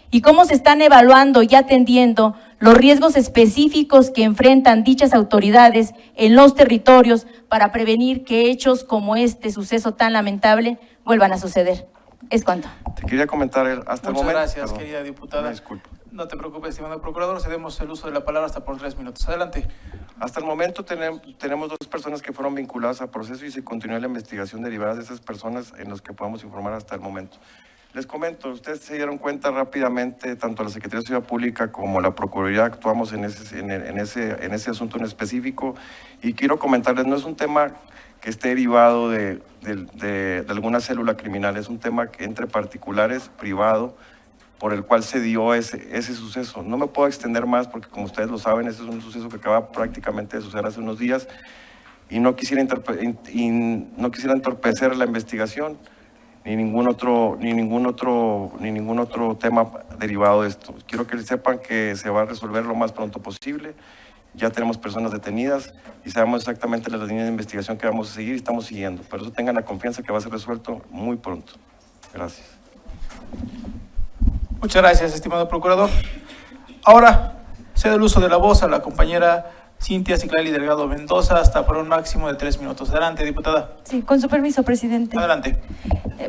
y cómo se están evaluando y atendiendo los riesgos específicos que enfrentan dichas autoridades en los territorios para prevenir que hechos como este suceso tan lamentable vuelvan a suceder? Es cuanto. Te quería comentar hasta el momento. Muchas gracias, perdón, querida diputada. disculpa. No te preocupes, estimado procurador, cedemos el uso de la palabra hasta por 3 minutos. Adelante. Hasta el momento tenemos 2 personas que fueron vinculadas al proceso y se continúa la investigación derivada de esas personas en las que podemos informar hasta el momento. Les comento, ustedes se dieron cuenta rápidamente, tanto la Secretaría de Seguridad Pública como la Procuraduría actuamos en ese asunto en específico, y quiero comentarles, no es un tema que esté derivado de alguna célula criminal, es un tema entre particulares, privado, por el cual se dio ese suceso. No me puedo extender más porque, como ustedes lo saben, ese es un suceso que acaba prácticamente de suceder hace unos días y no quisiera entorpecer la investigación ni ningún otro tema derivado de esto. Quiero que sepan que se va a resolver lo más pronto posible. Ya tenemos personas detenidas y sabemos exactamente las líneas de investigación que vamos a seguir y estamos siguiendo. Por eso tengan la confianza que va a ser resuelto muy pronto. Gracias. Muchas gracias, estimado procurador. Ahora cedo el uso de la voz a la compañera Cintia Ciclali Delgado Mendoza hasta por un máximo de 3 minutos. Adelante, diputada. Sí, con su permiso, presidente. Adelante.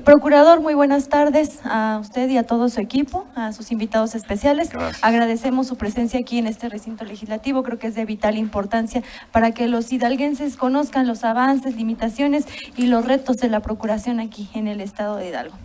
Procurador, muy buenas tardes a usted y a todo su equipo, a sus invitados especiales. Gracias. Agradecemos su presencia aquí en este recinto legislativo. Creo que es de vital importancia para que los hidalguenses conozcan los avances, limitaciones y los retos de la procuración aquí en el estado de Hidalgo.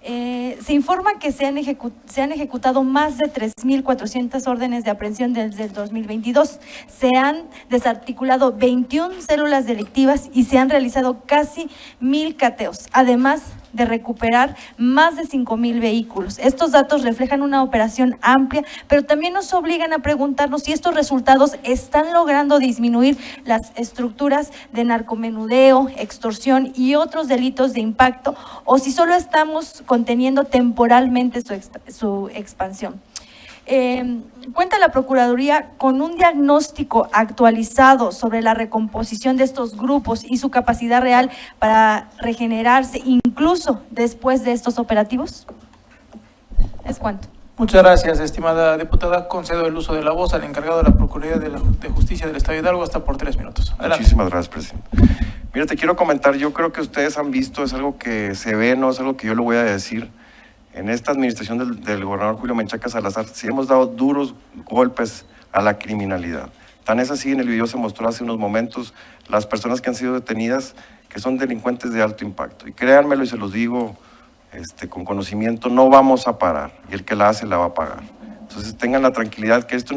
Se informa que se han ejecutado más de 3.400 órdenes de aprehensión desde el 2022. Se han desarticulado 21 células delictivas y se han realizado casi 1,000 cateos, además de recuperar más de 5,000 vehículos. Estos datos reflejan una operación amplia, pero también nos obligan a preguntarnos si estos resultados están logrando disminuir las estructuras de narcomenudeo, extorsión y otros delitos de impacto, o si solo estamos conteniendo temporalmente su expansión. ¿Cuenta la Procuraduría con un diagnóstico actualizado sobre la recomposición de estos grupos y su capacidad real para regenerarse incluso después de estos operativos? ¿Es cuánto? Muchas gracias, estimada diputada. Concedo el uso de la voz al encargado de la Procuraduría de Justicia del Estado de Hidalgo hasta por 3 minutos. Adelante. Muchísimas gracias, presidente. Mira, te quiero comentar, yo creo que ustedes han visto, es algo que se ve, no es algo que yo lo voy a decir. En esta administración del gobernador Julio Menchaca Salazar, sí hemos dado duros golpes a la criminalidad. Tan es así, en el video se mostró hace unos momentos, las personas que han sido detenidas, que son delincuentes de alto impacto. Y créanmelo, y se los digo con conocimiento, no vamos a parar, y el que la hace la va a pagar. Entonces tengan la tranquilidad que esto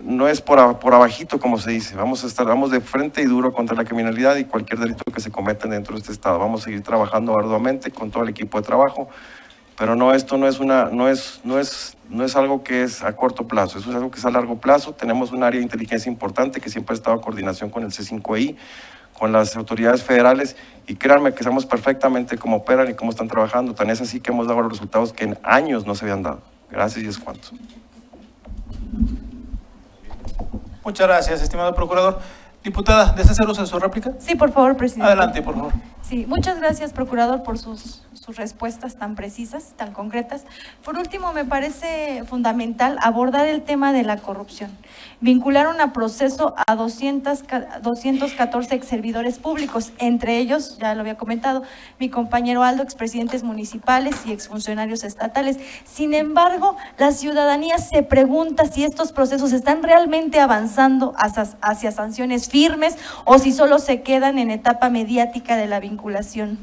no es por abajito, como se dice. Vamos de frente y duro contra la criminalidad y cualquier delito que se cometa dentro de este estado. Vamos a seguir trabajando arduamente con todo el equipo de trabajo, pero esto no es algo que es a corto plazo, eso es algo que es a largo plazo. Tenemos un área de inteligencia importante que siempre ha estado en coordinación con el C5I, con las autoridades federales, y créanme que sabemos perfectamente cómo operan y cómo están trabajando. Tan es así que hemos dado los resultados que en años no se habían dado. Gracias y es cuanto. Muchas gracias, estimado procurador. Diputada, ¿desea hacer uso de su réplica? Sí, por favor, presidente. Adelante, por favor. Sí, muchas gracias, procurador, por sus respuestas tan precisas, tan concretas. Por último, me parece fundamental abordar el tema de la corrupción. Vincularon a proceso a 214 exservidores públicos, entre ellos, ya lo había comentado, mi compañero Aldo, expresidentes municipales y exfuncionarios estatales. Sin embargo, la ciudadanía se pregunta si estos procesos están realmente avanzando hacia sanciones firmes o si solo se quedan en etapa mediática de la vinculación.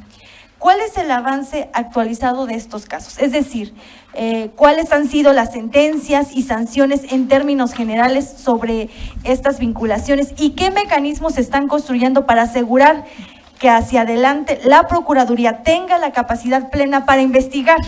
¿Cuál es el avance actualizado de estos casos? Es decir, ¿cuáles han sido las sentencias y sanciones en términos generales sobre estas vinculaciones y qué mecanismos se están construyendo para asegurar que hacia adelante la Procuraduría tenga la capacidad plena para investigar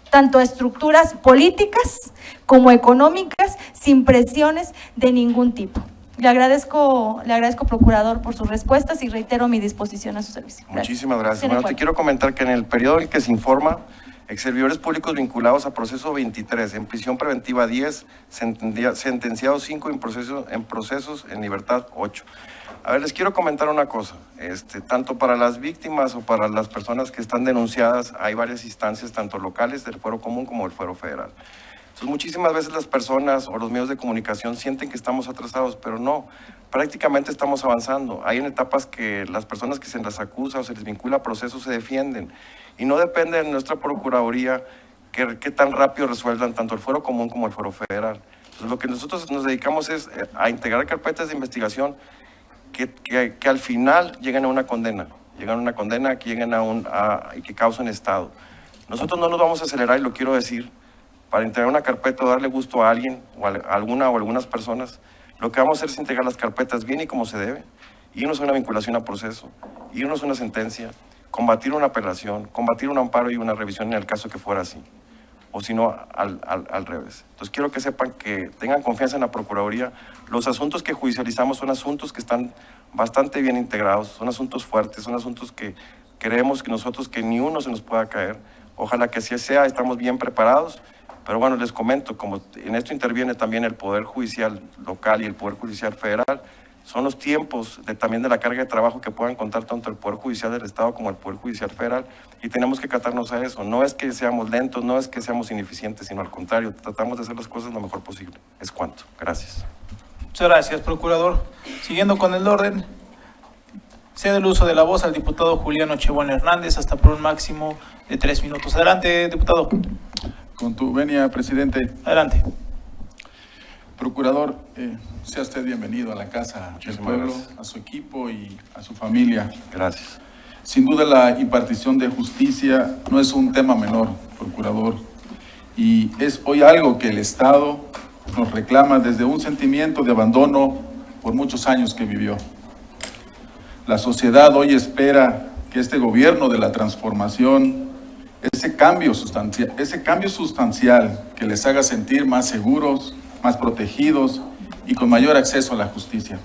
tanto estructuras políticas como económicas sin presiones de ningún tipo? Le agradezco, procurador, por sus respuestas y reitero mi disposición a su servicio. Gracias. Muchísimas gracias. Bueno, te quiero comentar que en el periodo en el que se informa, exservidores públicos vinculados a proceso 23, en prisión preventiva 10, sentenciados 5 en procesos en libertad 8. A ver, les quiero comentar una cosa, tanto para las víctimas o para las personas que están denunciadas, hay varias instancias, tanto locales del Fuero Común como del Fuero Federal. Entonces, muchísimas veces las personas o los medios de comunicación sienten que estamos atrasados, pero no, prácticamente estamos avanzando. Hay en etapas que las personas que se les acusa o se les vincula a procesos se defienden y no depende de nuestra Procuraduría qué tan rápido resuelvan tanto el Fuero Común como el Fuero Federal. Entonces, lo que nosotros nos dedicamos es a integrar carpetas de investigación que al final lleguen a una condena, que lleguen y que causen estado. Nosotros no nos vamos a acelerar, y lo quiero decir, para integrar una carpeta o darle gusto a alguien o a algunas personas. Lo que vamos a hacer es integrar las carpetas bien y como se debe, irnos a una vinculación a proceso, irnos a una sentencia, combatir una apelación, combatir un amparo y una revisión en el caso que fuera así, o si no, al revés. Entonces quiero que sepan que tengan confianza en la Procuraduría. Los asuntos que judicializamos son asuntos que están bastante bien integrados, son asuntos fuertes, son asuntos que creemos que nosotros que ni uno se nos pueda caer. Ojalá que así sea, estamos bien preparados. Pero bueno, les comento, como en esto interviene también el Poder Judicial local y el Poder Judicial federal, son los tiempos también de la carga de trabajo que puedan contar tanto el Poder Judicial del Estado como el Poder Judicial federal, y tenemos que acatarnos a eso. No es que seamos lentos, no es que seamos ineficientes, sino al contrario, tratamos de hacer las cosas lo mejor posible. Es cuanto. Gracias. Muchas gracias, procurador. Siguiendo con el orden, cede el uso de la voz al diputado Julián Nochebuena Hernández hasta por un máximo de 3 minutos. Adelante, diputado. Con tu venia, presidente. Adelante. Procurador, sea usted bienvenido a la Casa del Pueblo, a su equipo y a su familia. Gracias. Sin duda la impartición de justicia no es un tema menor, procurador, y es hoy algo que el Estado nos reclama desde un sentimiento de abandono por muchos años que vivió. La sociedad hoy espera que este gobierno de la transformación, ese cambio sustancial que les haga sentir más seguros, más protegidos y con mayor acceso a la justicia.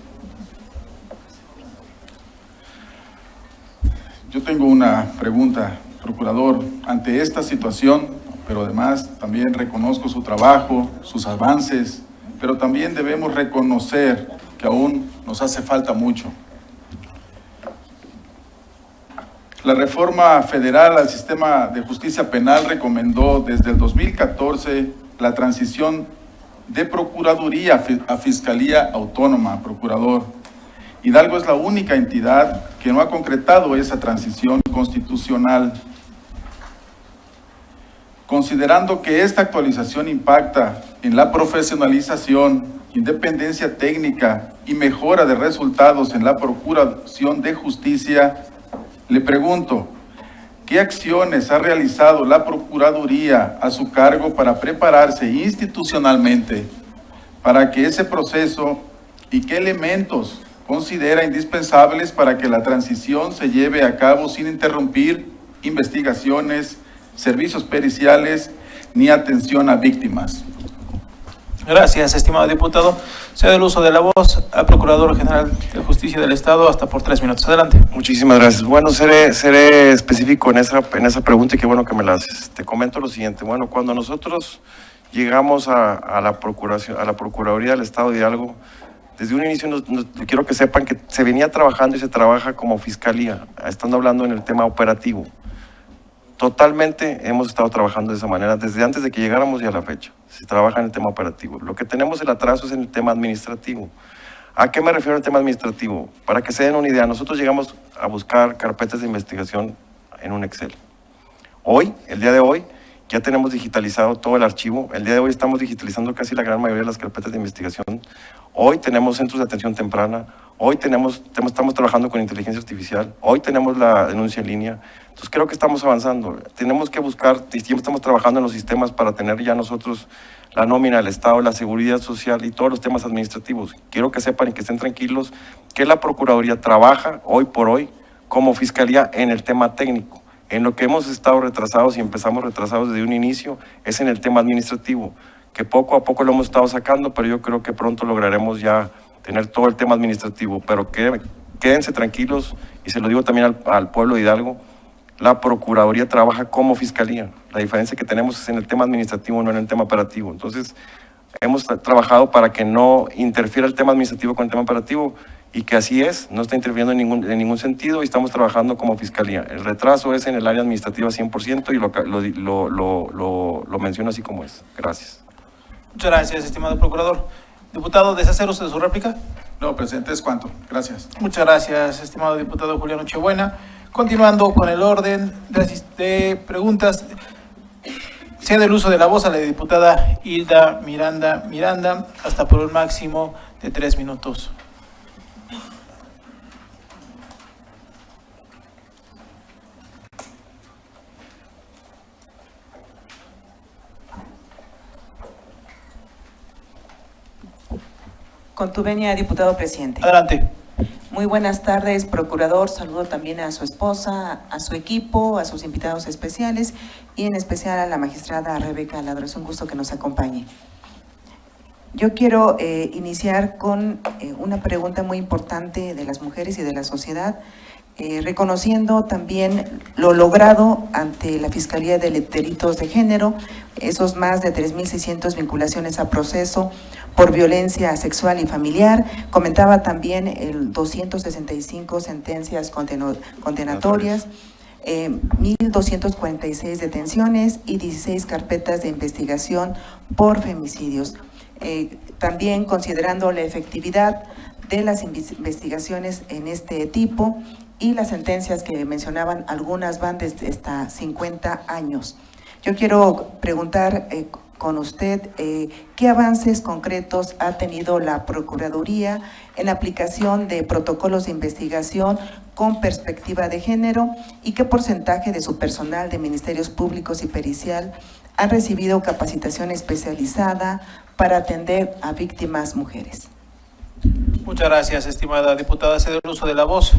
Yo tengo una pregunta, procurador. Ante esta situación, pero además también reconozco su trabajo, sus avances, pero también debemos reconocer que aún nos hace falta mucho. La reforma federal al sistema de justicia penal recomendó desde el 2014 la transición de Procuraduría a Fiscalía Autónoma, Procurador. Hidalgo es la única entidad que no ha concretado esa transición constitucional. Considerando que esta actualización impacta en la profesionalización, independencia técnica y mejora de resultados en la Procuración de Justicia, le pregunto, ¿qué acciones ha realizado la Procuraduría a su cargo para prepararse institucionalmente para que ese proceso y qué elementos considera indispensables para que la transición se lleve a cabo sin interrumpir investigaciones, servicios periciales ni atención a víctimas? Gracias, estimado diputado. Cedo el uso de la voz al Procurador General de Justicia del Estado hasta por 3 minutos. Adelante. Muchísimas gracias. Bueno, seré específico en esa pregunta y qué bueno que me la haces. Te comento lo siguiente. Bueno, cuando nosotros llegamos a la Procuraduría del Estado de Hidalgo, desde un inicio quiero que sepan que se venía trabajando y se trabaja como fiscalía, estando hablando en el tema operativo. Totalmente hemos estado trabajando de esa manera desde antes de que llegáramos y a la fecha. Se trabaja en el tema operativo. Lo que tenemos el atraso es en el tema administrativo. ¿A qué me refiero al tema administrativo? Para que se den una idea, nosotros llegamos a buscar carpetas de investigación en un Excel. Hoy, el día de hoy, ya tenemos digitalizado todo el archivo. El día de hoy estamos digitalizando casi la gran mayoría de las carpetas de investigación. Hoy tenemos centros de atención temprana. Hoy estamos trabajando con inteligencia artificial. Hoy tenemos la denuncia en línea. Entonces creo que estamos avanzando. Tenemos que buscar, estamos trabajando en los sistemas para tener ya nosotros la nómina del Estado, la seguridad social y todos los temas administrativos. Quiero que sepan y que estén tranquilos que la Procuraduría trabaja hoy por hoy como Fiscalía en el tema técnico. En lo que hemos estado retrasados y empezamos retrasados desde un inicio es en el tema administrativo, que poco a poco lo hemos estado sacando, pero yo creo que pronto lograremos ya tener todo el tema administrativo. Pero quédense tranquilos, y se lo digo también al pueblo de Hidalgo, la Procuraduría trabaja como Fiscalía. La diferencia que tenemos es en el tema administrativo, no en el tema operativo. Entonces, hemos trabajado para que no interfiera el tema administrativo con el tema operativo, y que así es, no está interfiriendo en ningún sentido, y estamos trabajando como Fiscalía. El retraso es en el área administrativa 100% y lo menciono así como es. Gracias. Muchas gracias, estimado Procurador. Diputado, ¿desea hacer uso de su réplica? No, presidente, es cuanto. Gracias. Muchas gracias, estimado diputado Julián Nochebuena. Continuando con el orden de preguntas, cedo el uso de la voz a la diputada Hilda Miranda, hasta por un máximo de 3 minutos. Con tu venia, diputado presidente. Adelante. Muy buenas tardes, procurador. Saludo también a su esposa, a su equipo, a sus invitados especiales y en especial a la magistrada Rebeca Ladro. Es un gusto que nos acompañe. Yo quiero iniciar con una pregunta muy importante de las mujeres y de la sociedad, reconociendo también lo logrado ante la Fiscalía de Delitos de Género, esos más de 3.600 vinculaciones a proceso por violencia sexual y familiar. Comentaba también el 265 sentencias condenatorias, 1.246 detenciones y 16 carpetas de investigación por femicidios. También considerando la efectividad de las investigaciones en este tipo y las sentencias que mencionaban, algunas van desde hasta 50 años. Yo quiero preguntar con usted qué avances concretos ha tenido la Procuraduría en aplicación de protocolos de investigación con perspectiva de género y qué porcentaje de su personal de ministerios públicos y pericial han recibido capacitación especializada para atender a víctimas mujeres. Muchas gracias, estimada diputada. Cedo el uso de la voz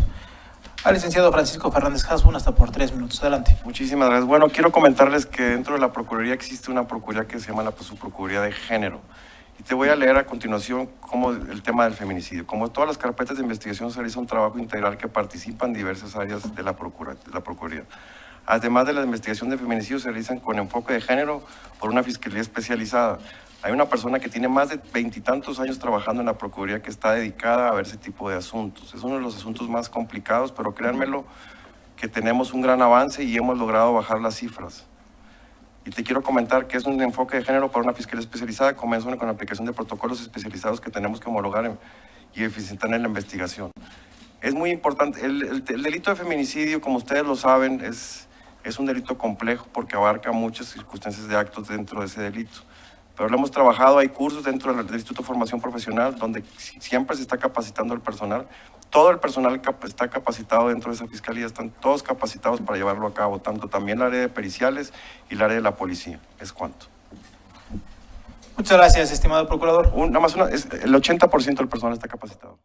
al licenciado Francisco Fernández Hasbun, hasta por 3 minutos. Adelante. Muchísimas gracias. Bueno, quiero comentarles que dentro de la Procuraduría existe una Procuraduría que se llama la Subprocuraduría de Género. Y te voy a leer a continuación como el tema del feminicidio. Como todas las carpetas de investigación, se realiza un trabajo integral que participan diversas áreas de la Procuraduría. además de la investigación de feminicidios, se realizan con enfoque de género por una fiscalía especializada. Hay una persona que tiene más de 20 y tantos años trabajando en la Procuraduría que está dedicada a ver ese tipo de asuntos. Es uno de los asuntos más complicados, pero créanmelo que tenemos un gran avance y hemos logrado bajar las cifras. Y te quiero comentar que es un enfoque de género para una fiscalía especializada, comenzó con la aplicación de protocolos especializados que tenemos que homologar y eficientar en la investigación. Es muy importante, el delito de feminicidio, como ustedes lo saben, es un delito complejo porque abarca muchas circunstancias de actos dentro de ese delito. Pero lo hemos trabajado, hay cursos dentro del Instituto de Formación Profesional donde siempre se está capacitando el personal. Todo el personal está capacitado dentro de esa fiscalía, están todos capacitados para llevarlo a cabo, tanto también el área de periciales y el área de la policía. Es cuanto. Muchas gracias, estimado procurador. El 80% del personal está capacitado.